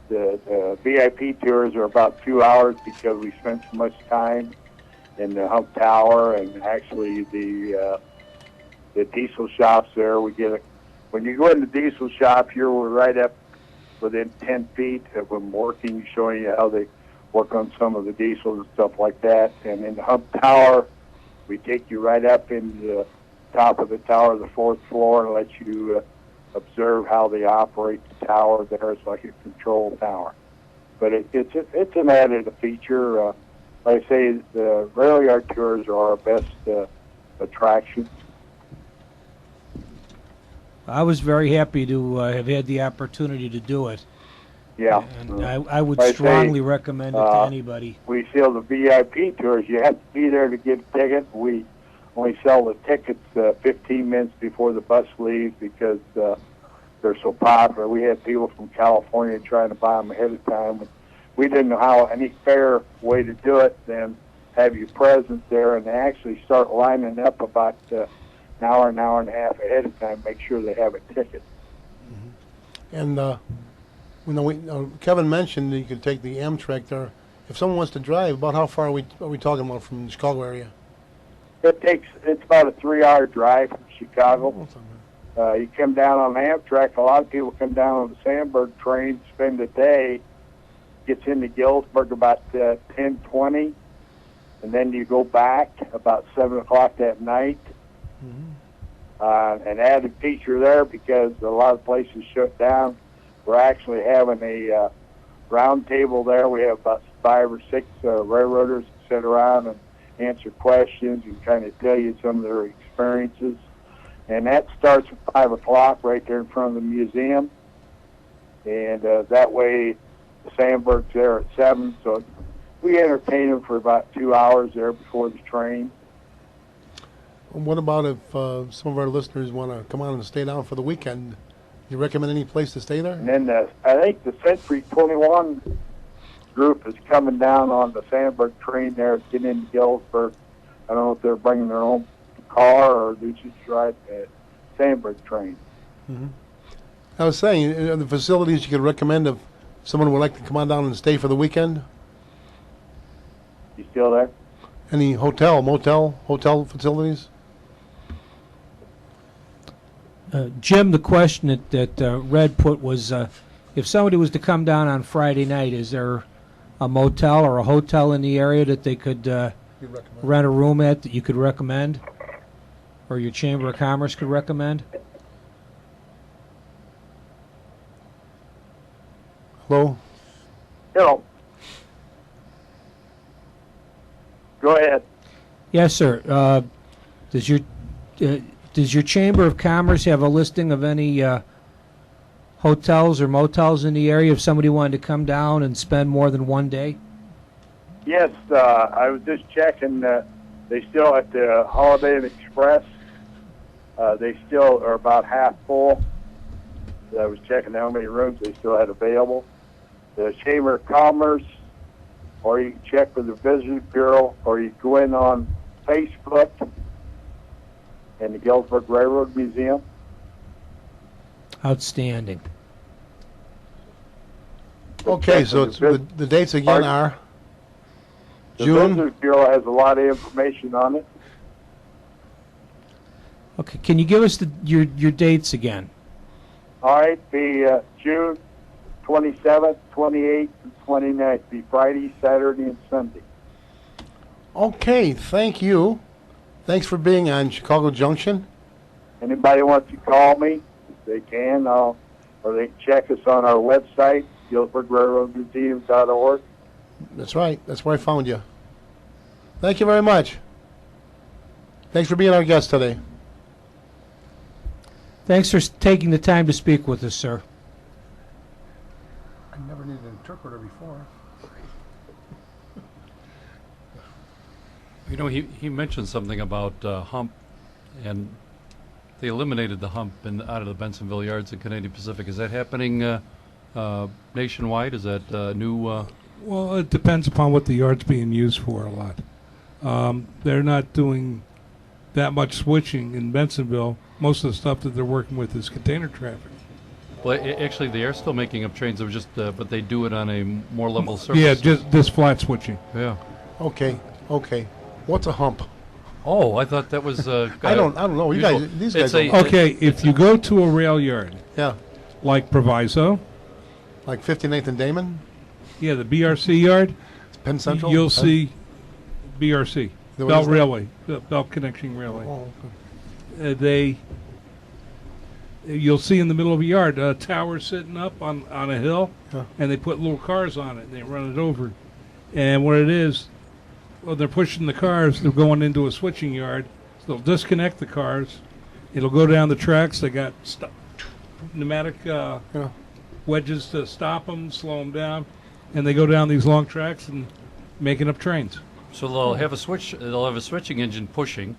The VIP tours are about 2 hours, because we spent so much time in the hump tower and actually the diesel shops there. When you go in the diesel shop, you're right up within 10 feet of them working, showing you how they work on some of the diesels and stuff like that. And in the hump tower, we take you right up into the top of the tower, the 4th floor, and let you observe how they operate the tower there. It's like a control tower. But it's an added feature. Like I say, the rail yard tours are our best attraction. I was very happy to have had the opportunity to do it. Yeah. And I would Like I say, strongly recommend it to anybody. We sell the VIP tours. You have to be there to get a ticket. We only sell the tickets 15 minutes before the bus leaves, because they're so popular. We had people from California trying to buy them ahead of time. We didn't know how any fair way to do it than have you present there, and they actually start lining up about an hour and a half ahead of time, make sure they have a ticket. And Kevin mentioned that you could take the Amtrak there. If someone wants to drive, about how far are we talking about from the Chicago area? It's about a 3-hour drive from Chicago. You come down on Amtrak. A lot of people come down on the Sandburg train, spend the day, gets into Galesburg about 10:20, and then you go back about 7 o'clock that night. An added feature there, because a lot of places shut down, we're actually having a round table there. We have about 5 or 6 railroaders that sit around and answer questions and kind of tell you some of their experiences. And that starts at 5 o'clock right there in front of the museum. And that way the Sandbergs there at 7, so we entertain them for about 2 hours there before the train. What about if some of our listeners want to come on and stay down for the weekend? You recommend any place to stay there? And then I think the Century 21 group is coming down on the Sandberg train there, getting into Galesburg. I don't know if they're bringing their own car or they just drive the Sandberg train. Mm-hmm. I was saying, the facilities you could recommend if someone would like to come on down and stay for the weekend? You still there? Any hotel facilities? Jim, the question that Red put was, if somebody was to come down on Friday night, is there a motel or a hotel in the area that they could rent a room at that you could recommend, or your Chamber of Commerce could recommend? Hello? Hello. Go ahead. Yes, sir. Does your Chamber of Commerce have a listing of any hotels or motels in the area if somebody wanted to come down and spend more than one day? Yes, I was just checking. They still at the Holiday Inn Express. They still are about half full. I was checking how many rooms they still had available. The Chamber of Commerce, or you can check with the Visitors Bureau, or you go in on Facebook and the Galesburg Railroad Museum. Outstanding. Okay, so it's, the dates again are The June. Visitors Bureau has a lot of information on it. Okay, can you give us your dates again? All right, be June 27th, 28th, and 29th. Be Friday, Saturday, and Sunday. Okay, thank you. Thanks for being on Chicago Junction. Anybody wants to call me, they can, or they can check us on our website, GalesburgRailroadMuseum.org. That's right. That's where I found you. Thank you very much. Thanks for being our guest today. Thanks for taking the time to speak with us, sir. I never needed an interpreter before. You know, he mentioned something about hump, and they eliminated the hump out of the Bensonville yards in Canadian Pacific. Is that happening nationwide? Is that new? Well, it depends upon what the yard's being used for a lot. They're not doing that much switching in Bensonville. Most of the stuff that they're working with is container traffic. Well, actually, they are still making up trains. It was just, but they do it on a more level surface. Yeah, just flat switching. Yeah. Okay. What's a hump? Oh, I thought that was. I don't know. You guys, these guys. Don't. Okay, if you go to a rail yard, Yeah. like Proviso, Like 59th and Damon, yeah, the BRC yard, Penn Central. you'll see BRC, What Belt is that? Railway, Belt Connection Railway. Oh, okay. You'll see in the middle of a yard a tower sitting up on a hill, Yeah. and they put little cars on it and they run it over. And what it is, when they're pushing the cars, they're going into a switching yard. So they'll disconnect the cars. It'll go down the tracks. They got pneumatic Yeah. wedges to stop them, slow them down, and they go down these long tracks and making up trains. So they'll have a switch. They'll have a switching engine pushing,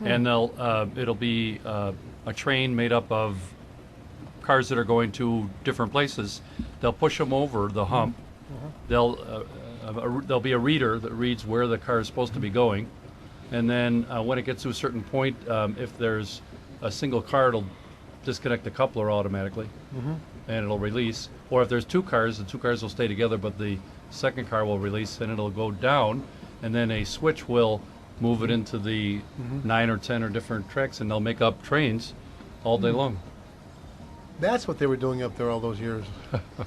and it'll be a train made up of cars that are going to different places. They'll push them over the hump. There'll be a reader that reads where the car is supposed to be going, and then when it gets to a certain point, if there's a single car, it'll disconnect the coupler automatically, and it'll release. Or if there's two cars, the two cars will stay together, but the second car will release, and it'll go down, and then a switch will move it into the 9 or 10 or different tracks, and they'll make up trains all day long. That's what they were doing up there all those years.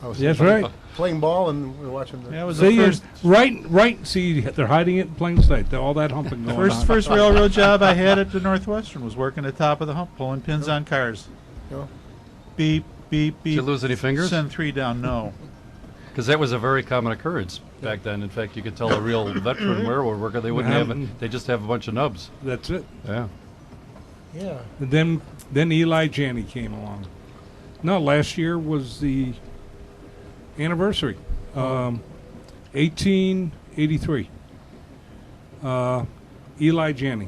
I was That's right. Playing ball and we were watching the. Yeah, it was See, the first right. See, they're hiding it in plain sight. All that humping going on. first railroad job I had at the Northwestern was working at the top of the hump, pulling pins on cars. Yeah. Beep, beep, beep. Did you lose any fingers? Send 3 down. No. Because that was a very common occurrence back then. In fact, you could tell a real veteran railroad worker, they wouldn't have it. They just have a bunch of nubs. That's it. Yeah. Yeah. And then Eli Janney came along. No, last year was the anniversary 1883. Eli Janney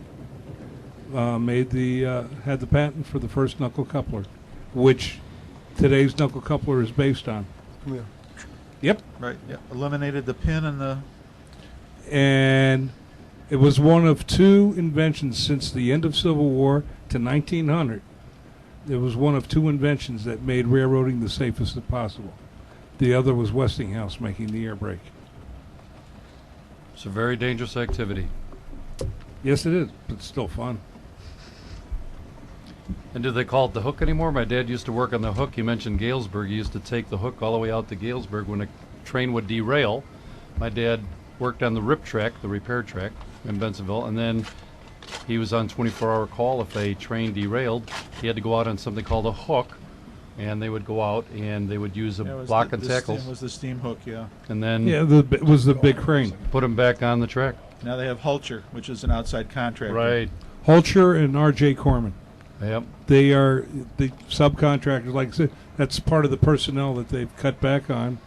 had the patent for the first knuckle coupler, which today's knuckle coupler is based on. Yeah. Yep. Right. Yeah. Eliminated the pin and the. And it was one of two inventions since the end of Civil War to 1900. It was one of two inventions that made railroading the safest possible. The other was Westinghouse making the air brake. It's a very dangerous activity. Yes, it is, but it's still fun. And do they call it the hook anymore? My dad used to work on the hook. You mentioned Galesburg. He used to take the hook all the way out to Galesburg when a train would derail. My dad worked on the RIP track, the repair track in Bensenville, and then he was on 24-hour call. If a train derailed, he had to go out on something called a hook, and they would go out and they would use a block and tackles. It was the steam hook, yeah. And then it was the big crane. Put them back on the track. Now they have Hulcher, which is an outside contractor. Right. Hulcher and R.J. Corman. Yep. They are the subcontractors. Like I said, that's part of the personnel that they've cut back on.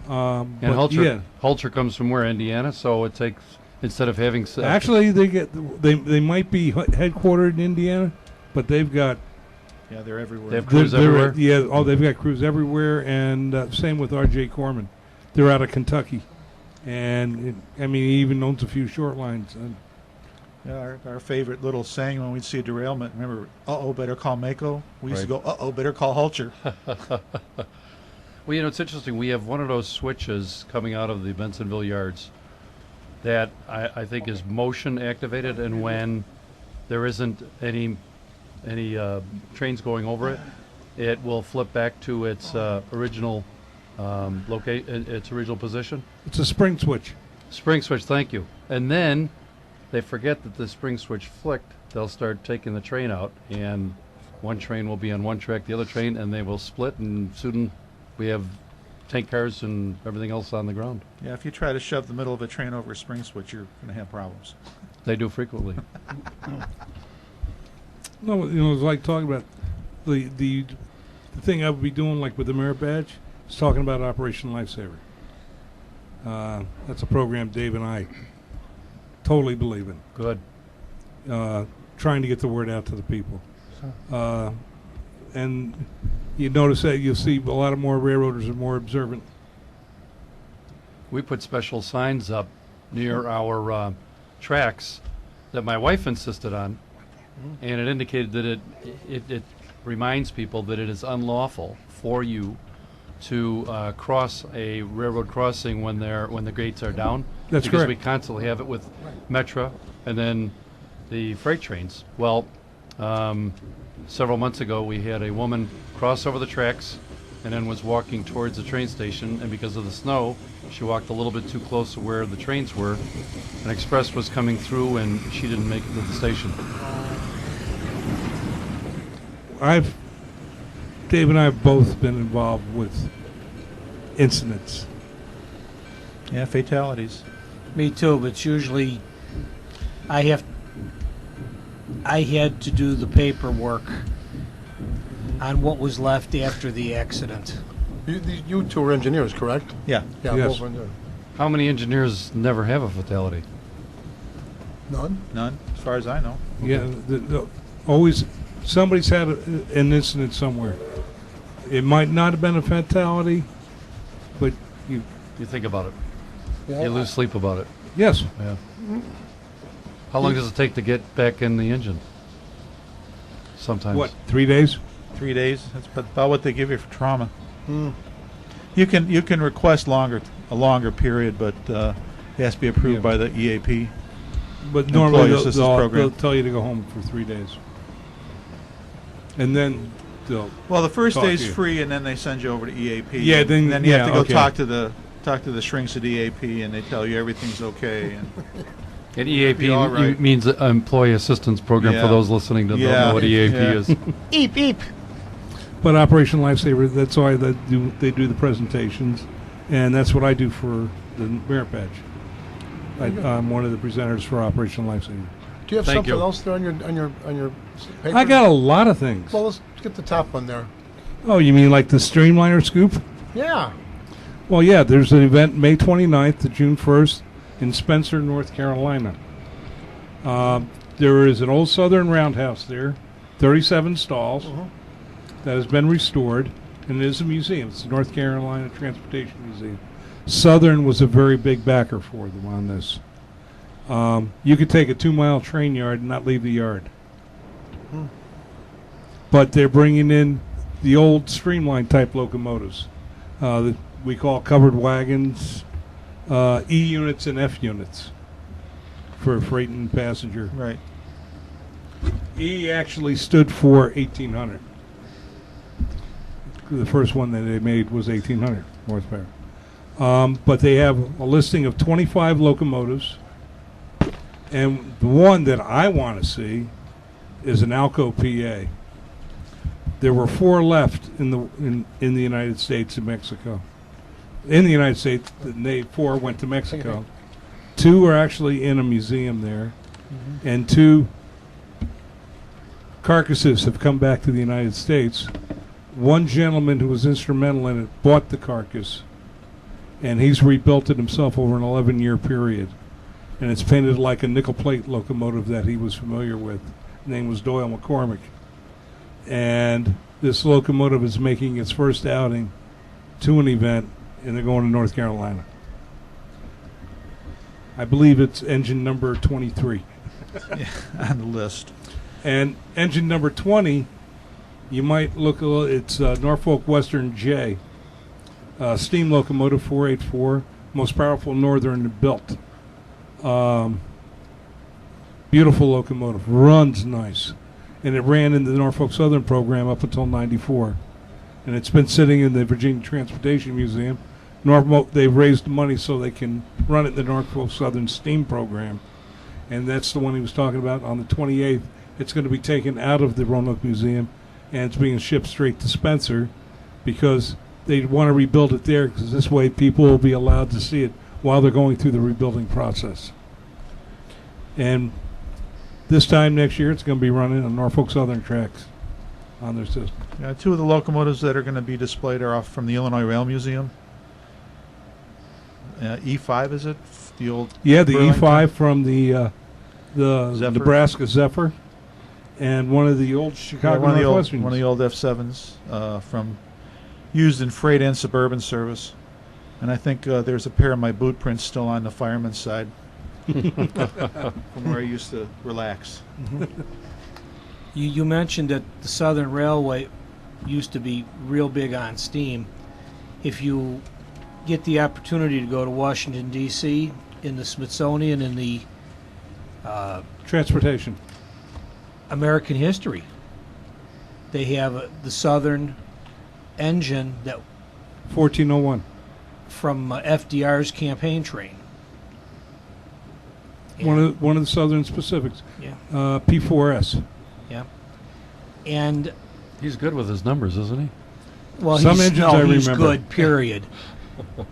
And but Hulcher comes from where? Indiana. So it takes, instead of having actually they might be headquartered in Indiana, but they've got they're everywhere. They have crews everywhere. They've got crews everywhere, and same with R.J. Corman. They're out of Kentucky, and he even owns a few short lines. Our favorite little saying when we'd see a derailment, remember, better call Mako. We used to go, better call Hulcher. Well, it's interesting. We have one of those switches coming out of the Bensenville yards that I think is motion activated, and when there isn't any trains going over it, it will flip back to its original its original position. It's a spring switch. Spring switch, thank you. And then they forget that the spring switch flicked. They'll start taking the train out, and one train will be on one track, the other train, and they will split, and soon we have tank cars and everything else on the ground. Yeah, if you try to shove the middle of a train over a spring switch, you're going to have problems. They do frequently. No, it's like talking about the thing I would be doing, like with the merit badge, is talking about Operation Lifesaver. That's a program Dave and I totally believe in. Good. Trying to get the word out to the people. And you notice that you'll see a lot of more railroaders are more observant. We put special signs up near our tracks that my wife insisted on, and it indicated that it reminds people that it is unlawful for you to cross a railroad crossing when the gates are down. That's because correct. We constantly have it with Metra and then the freight trains. Well, several months ago we had a woman cross over the tracks and then was walking towards the train station, and because of the snow she walked a little bit too close to where the trains were. An express was coming through and she didn't make it to the station. Dave and I have both been involved with incidents. Yeah, fatalities. Me too, but it's usually I had to do the paperwork on what was left after the accident. You two are engineers, correct? Yeah. Yeah, Yes. both engineers. How many engineers never have a fatality? None? None, as far as I know. Yeah, always somebody's had an incident somewhere. It might not have been a fatality, but You think about it. Yeah. You lose sleep about it. yes. Yeah. How long does it take to get back in the engine? Sometimes. What, 3 days? 3 days. That's about what they give you for trauma. You can request a longer period, but it has to be approved by the EAP. But normally Employee Assistance Program. they'll tell you to go home for 3 days. And then they'll... Well, the first talk day's to you. free, and then they send you over to EAP. Yeah, then- you have to go okay. talk to the shrinks at EAP, and they tell you everything's okay. And EAP All right. means Employee Assistance Program Yeah. for those listening that don't Yeah. know what EAP Yeah. is. Eep, eep. But Operation Lifesaver, that's why they do the presentations, and that's what I do for the merit badge. I'm one of the presenters for Operation Lifesaver. Do you have Thank something you. else there on your paper? I got a lot of things. Well, let's get the top one there. Oh, you mean like the Streamliner scoop? Yeah. Well, yeah, there's an event May 29th to June 1st in Spencer, North Carolina. There is an old Southern roundhouse there, 37 stalls, that has been restored, and it is a museum. It's the North Carolina Transportation Museum. Southern was a very big backer for them on this. You could take a 2-mile train yard and not leave the yard. But they're bringing in the old streamline type locomotives that we call covered wagons, E units and F units for freight and passenger. Right. E actually stood for 1800. The first one that they made was 1800 horsepower. But they have a listing of 25 locomotives, and the one that I want to see is an Alco PA. There were 4 left in the United States and Mexico. In the United States, 4 went to Mexico. 2 are actually in a museum there, and 2 carcasses have come back to the United States. One gentleman who was instrumental in it bought the carcass, and he's rebuilt it himself over an 11-year period. And it's painted like a nickel plate locomotive that he was familiar with. His name was Doyle McCormick. And this locomotive is making its first outing to an event, and they're going to North Carolina. I believe it's engine number 23. Yeah, on the list. And engine number 20, you might look a little, it's Norfolk Western J, steam locomotive 484, most powerful northern built. Beautiful locomotive, runs nice. And it ran in the Norfolk Southern program up until 94. And it's been sitting in the Virginia Transportation Museum. They've raised money so they can run it in the Norfolk Southern Steam program. And that's the one he was talking about. On the 28th, it's going to be taken out of the Roanoke Museum, and it's being shipped straight to Spencer because they want to rebuild it there, because this way people will be allowed to see it while they're going through the rebuilding process. And this time next year, it's going to be running on Norfolk Southern tracks on their system. Yeah, 2 of the locomotives that are going to be displayed are off from the Illinois Rail Museum. E5, is it? The old the Burlington? E5 from the Zephyr. Nebraska Zephyr, and one of the old Chicago Northwesterns. One of the old F7s from used in freight and suburban service. And I think there's a pair of my boot prints still on the fireman's side from where I used to relax. You mentioned that the Southern Railway used to be real big on steam. If you get the opportunity to go to Washington, D.C., in the Smithsonian, in the Transportation. American history, they have the Southern engine that 1401. from FDR's campaign train. One of the Southern specifics. Yeah. P4S. Yeah. And He's good with his numbers, isn't he? well, Some he's, engines no, I he's remember. good. Period.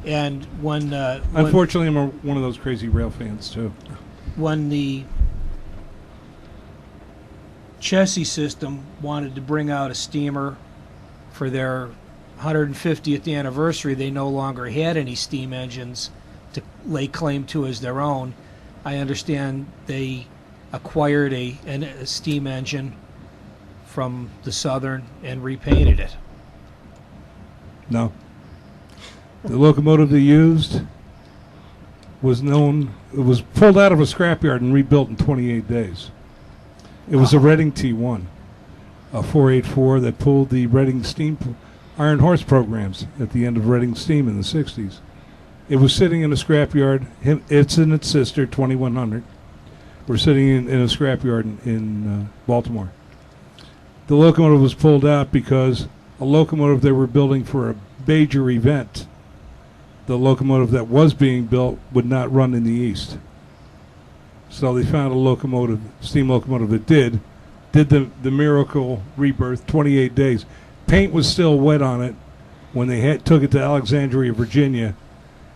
And when Unfortunately, I'm one of those crazy rail fans too. when the chassis system wanted to bring out a steamer for their 150th anniversary, they no longer had any steam engines to lay claim to as their own. I understand they acquired a steam engine from the Southern and repainted it. No. The locomotive they used was pulled out of a scrapyard and rebuilt in 28 days. It was a Reading T1, a 484 that pulled the Reading Steam Iron Horse programs at the end of Reading Steam in the 60s. It was sitting in a scrapyard. It's and its sister, 2100, were sitting in a scrapyard in Baltimore. The locomotive was pulled out because a locomotive they were building for a major event, the locomotive that was being built, would not run in the east. So they found a steam locomotive that did the miracle rebirth, 28 days. Paint was still wet on it when they took it to Alexandria, Virginia,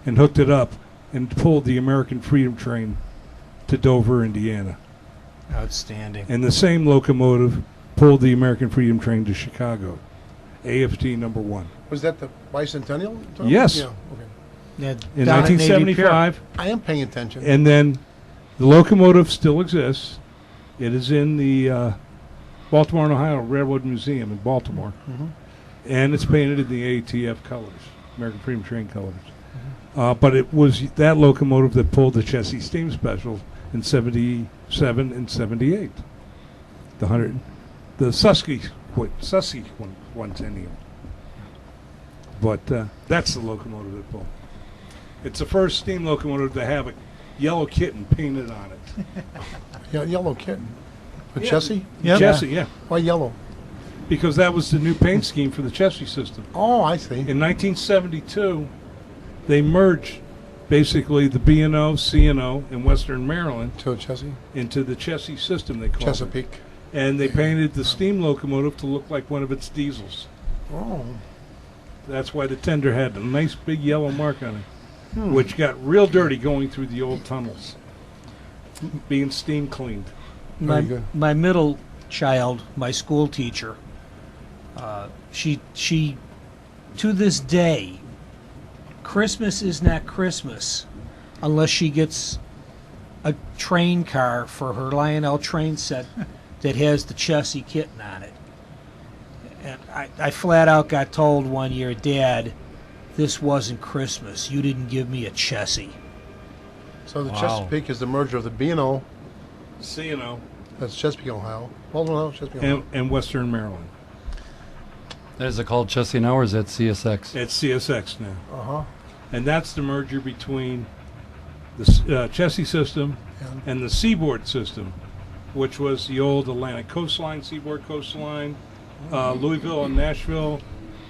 and hooked it up and pulled the American Freedom Train to Dover, Indiana. Outstanding. And the same locomotive pulled the American Freedom Train to Chicago. AFT number 1. Was that the bicentennial? Yes. Yeah. Okay. Yeah, In down at Navy Pier. 1975, I am paying attention. and then the locomotive still exists. It is in the Baltimore and Ohio Railroad Museum in Baltimore, and it's painted in the ATF colors, American Freedom Train colors. But it was that locomotive that pulled the Chessie Steam Special in 77 and 78. The Susky Centennial. But that's the locomotive that pulled. It's the first steam locomotive to have a yellow kitten painted on it. Yeah, yellow kitten. A Chessie? Yep. Chessie, yeah. Why yellow? Because that was the new paint scheme for the Chessie system. Oh, I see. In 1972, they merged basically the B&O, C&O in Western Maryland To a Chessie? into the Chessie system, they called it. Chesapeake. And they painted the steam locomotive to look like one of its diesels. Oh. That's why the tender had a nice big yellow mark on it, which got real dirty going through the old tunnels, being steam cleaned. Very good. My middle child, my school teacher, she to this day, Christmas is not Christmas unless she gets a train car for her Lionel train set that has the Chessie kitten on it. And I flat out got told one year, Dad, this wasn't Christmas. You didn't give me a Chessie. So the Wow. Chesapeake is the merger of the B&O, C&O that's Chesapeake, Ohio. Baltimore, Ohio, Chesapeake, Ohio. and Western Maryland. Is it called Chessie now, or is that CSX? It's CSX now. Uh-huh. And that's the merger between the Chessie system Yeah. and the Seaboard system, which was the old Atlantic coastline, Seaboard coastline, Louisville and Nashville,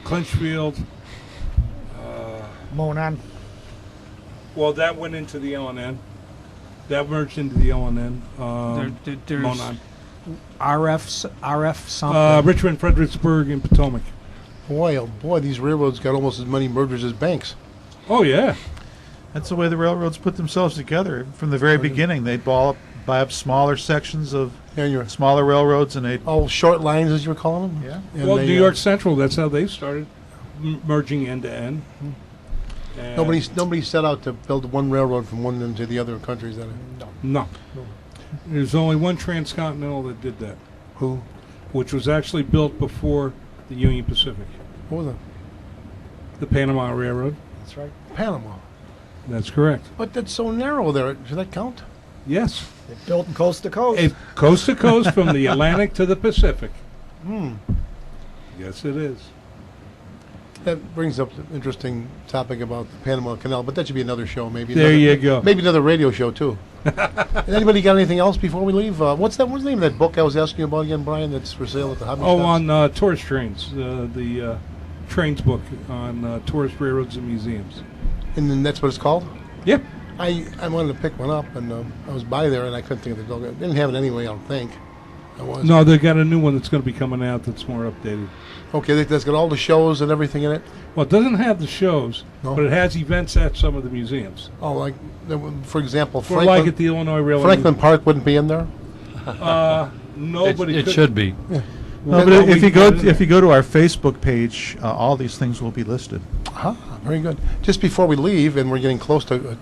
Clinchfield. Monon. Well, that went into the LNN. That merged into the LNN. There's Monon. RF something. Richmond, Fredericksburg, and Potomac. Boy, oh boy, these railroads got almost as many mergers as banks. Oh, yeah. That's the way the railroads put themselves together from the very beginning. They'd buy up smaller sections of Yeah, you're smaller railroads, and they'd short lines, as you were calling them. yeah. And Well, they, New York Central, that's how they started, merging end to end. And Nobody set out to build one railroad from one end to the other countries. No. There's only one transcontinental that did that, Who? which was actually built before the Union Pacific. What was it? The Panama Railroad. That's right. Panama. That's correct. But that's so narrow there. Should that count? Yes. They built coast to coast. Coast to coast from the Atlantic to the Pacific. Hmm. Yes, it is. That brings up an interesting topic about the Panama Canal, but that should be another show, maybe. There you go. Maybe another radio show too. Anybody got anything else before we leave? What's the name of that book I was asking you about again, Brian? That's for sale at the hobby Oh, shops? on tourist trains, the trains book on tourist railroads and museums. And then that's what it's called. Yeah. I wanted to pick one up, and I was by there, and I couldn't think of the dog. I didn't have it anyway. I don't think. I was. No, they got a new one that's going to be coming out that's more updated. Okay, that's got all the shows and everything in it. Well, it doesn't have the shows, No? but it has events at some of the museums. Oh, like for example, For like at the Illinois Railroad. Franklin Park wouldn't be in there. Nobody. It should be. No, but if you go to our Facebook page, all these things will be listed. Very good. Just before we leave, and we're getting close to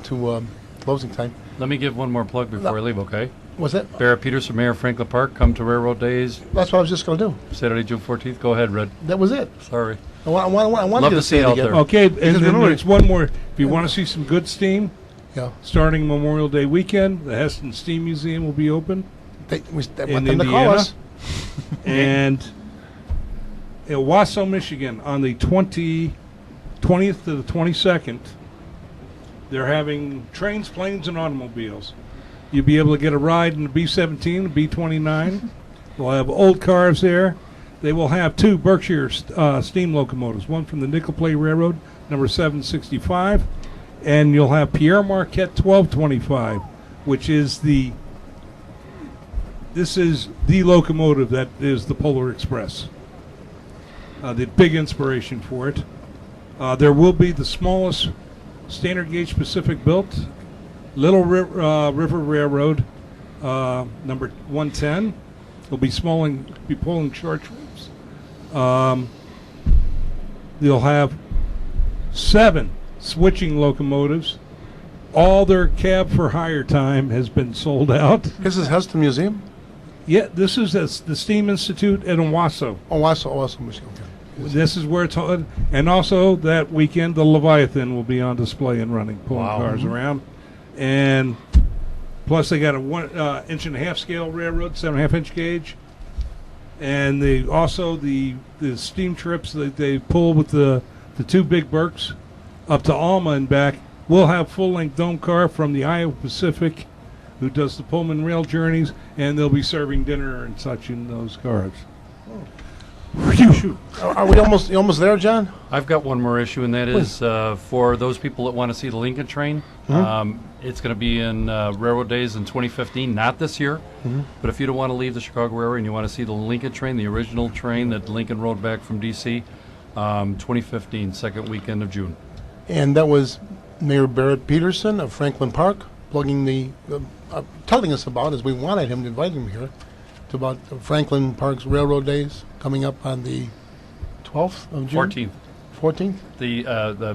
closing time. Let me give one more plug before I leave, okay? Was that? Barrett Peterson, Mayor of Franklin Park, come to Railroad Days, That's what I was just going to do. Saturday, June 14th. Go ahead, Red. That was it. Sorry. I wanted Love you to to see say it it out again. there. Okay, and then remember- there's one more. If you want to see some good steam, Yeah. starting Memorial Day weekend, the Heston Steam Museum will be open. They In want them to call Indiana? us. And in Wausau, Michigan, on the 20th to the 22nd, they're having trains, planes, and automobiles. You'll be able to get a ride in the B-17, B-29. We'll have old cars there. They will have two Berkshire steam locomotives, one from the Nickel Plate Railroad, number 765, and you'll have Pierre Marquette 1225, which is this is the locomotive that is the Polar Express. The big inspiration for it. There will be the smallest standard gauge Pacific built, Little River Railroad, number 110. It'll be small and be pulling short trips. They'll have 7 switching locomotives. All their cab for hire time has been sold out. This is Heston Museum? Yeah, this is the Steam Institute in Owasso. Owasso, Michigan. Okay. This is where it's on. And also that weekend, the Leviathan will be on display and running, pulling cars around. And plus they got a 1.5 inch scale railroad, 7.5 inch gauge. And they also the steam trips that they pull with the 2 big Berks up to Alma and back. We'll have full-length dome car from the Iowa Pacific, who does the Pullman rail journeys, and they'll be serving dinner and such in those cars. Are we almost there, John? I've got one more issue, and that is for those people that want to see the Lincoln train. It's going to be in Railroad Days in 2015, not this year. But if you don't want to leave the Chicago Railway and you want to see the Lincoln train, the original train that Lincoln rode back from D.C., 2015, second weekend of June. And that was Mayor Barrett Peterson of Franklin Park telling us about, as we wanted him to invite him here, about Franklin Park's Railroad Days coming up on the 12th of June? 14th? The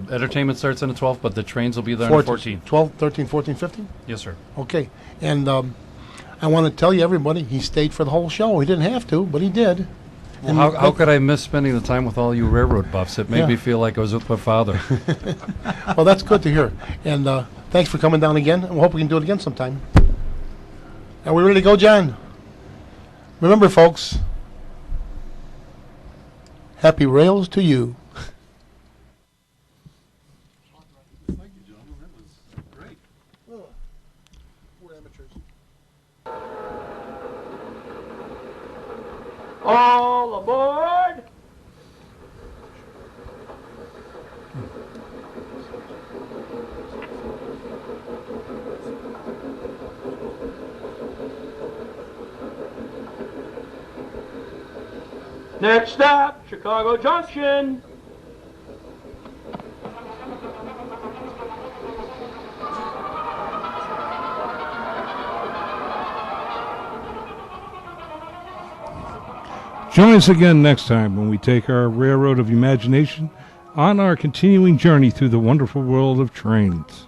entertainment starts on the 12th, but the trains will be there on the 14th. 12, 13, 14, 15? Yes, sir. Okay. And I want to tell you, everybody, he stayed for the whole show. He didn't have to, but he did. Well, how could I miss spending the time with all you railroad buffs? It made me feel like I was with my father. Well, that's good to hear. And thanks for coming down again. And we hope we can do it again sometime. Are we ready to go, John? Remember, folks, happy rails to you. Thank you, gentlemen. That was great. We're amateurs. All aboard! Next stop, Chicago Junction. Join us again next time when we take our railroad of imagination on our continuing journey through the wonderful world of trains.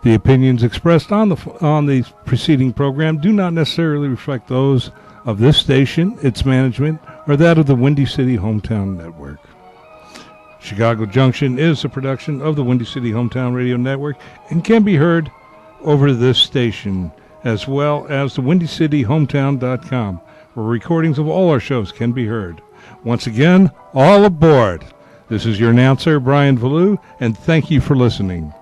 The opinions expressed on the preceding program do not necessarily reflect those of this station, its management, or that of the Windy City Hometown Network. Chicago Junction is a production of the Windy City Hometown Radio Network and can be heard over this station, as well as the WindyCityHometown.com, where recordings of all our shows can be heard. Once again, all aboard! This is your announcer, Brian Valou, and thank you for listening.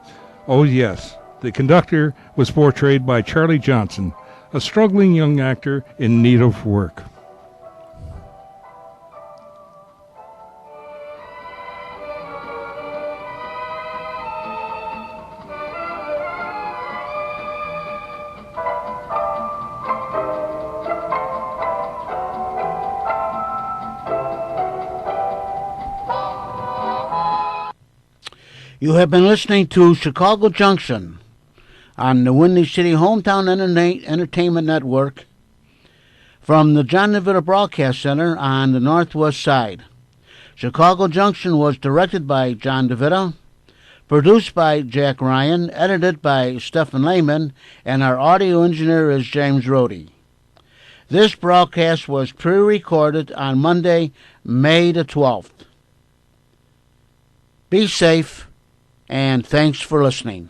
Oh yes, the conductor was portrayed by Charlie Johnson, a struggling young actor in need of work. You have been listening to Chicago Junction on the Windy City Hometown Entertainment Network from the John DeVita Broadcast Center on the Northwest Side. Chicago Junction was directed by John DeVita, produced by Jack Ryan, edited by Stephen Lehman, and our audio engineer is James Rohde. This broadcast was pre-recorded on Monday, May the 12th. Be safe, and thanks for listening.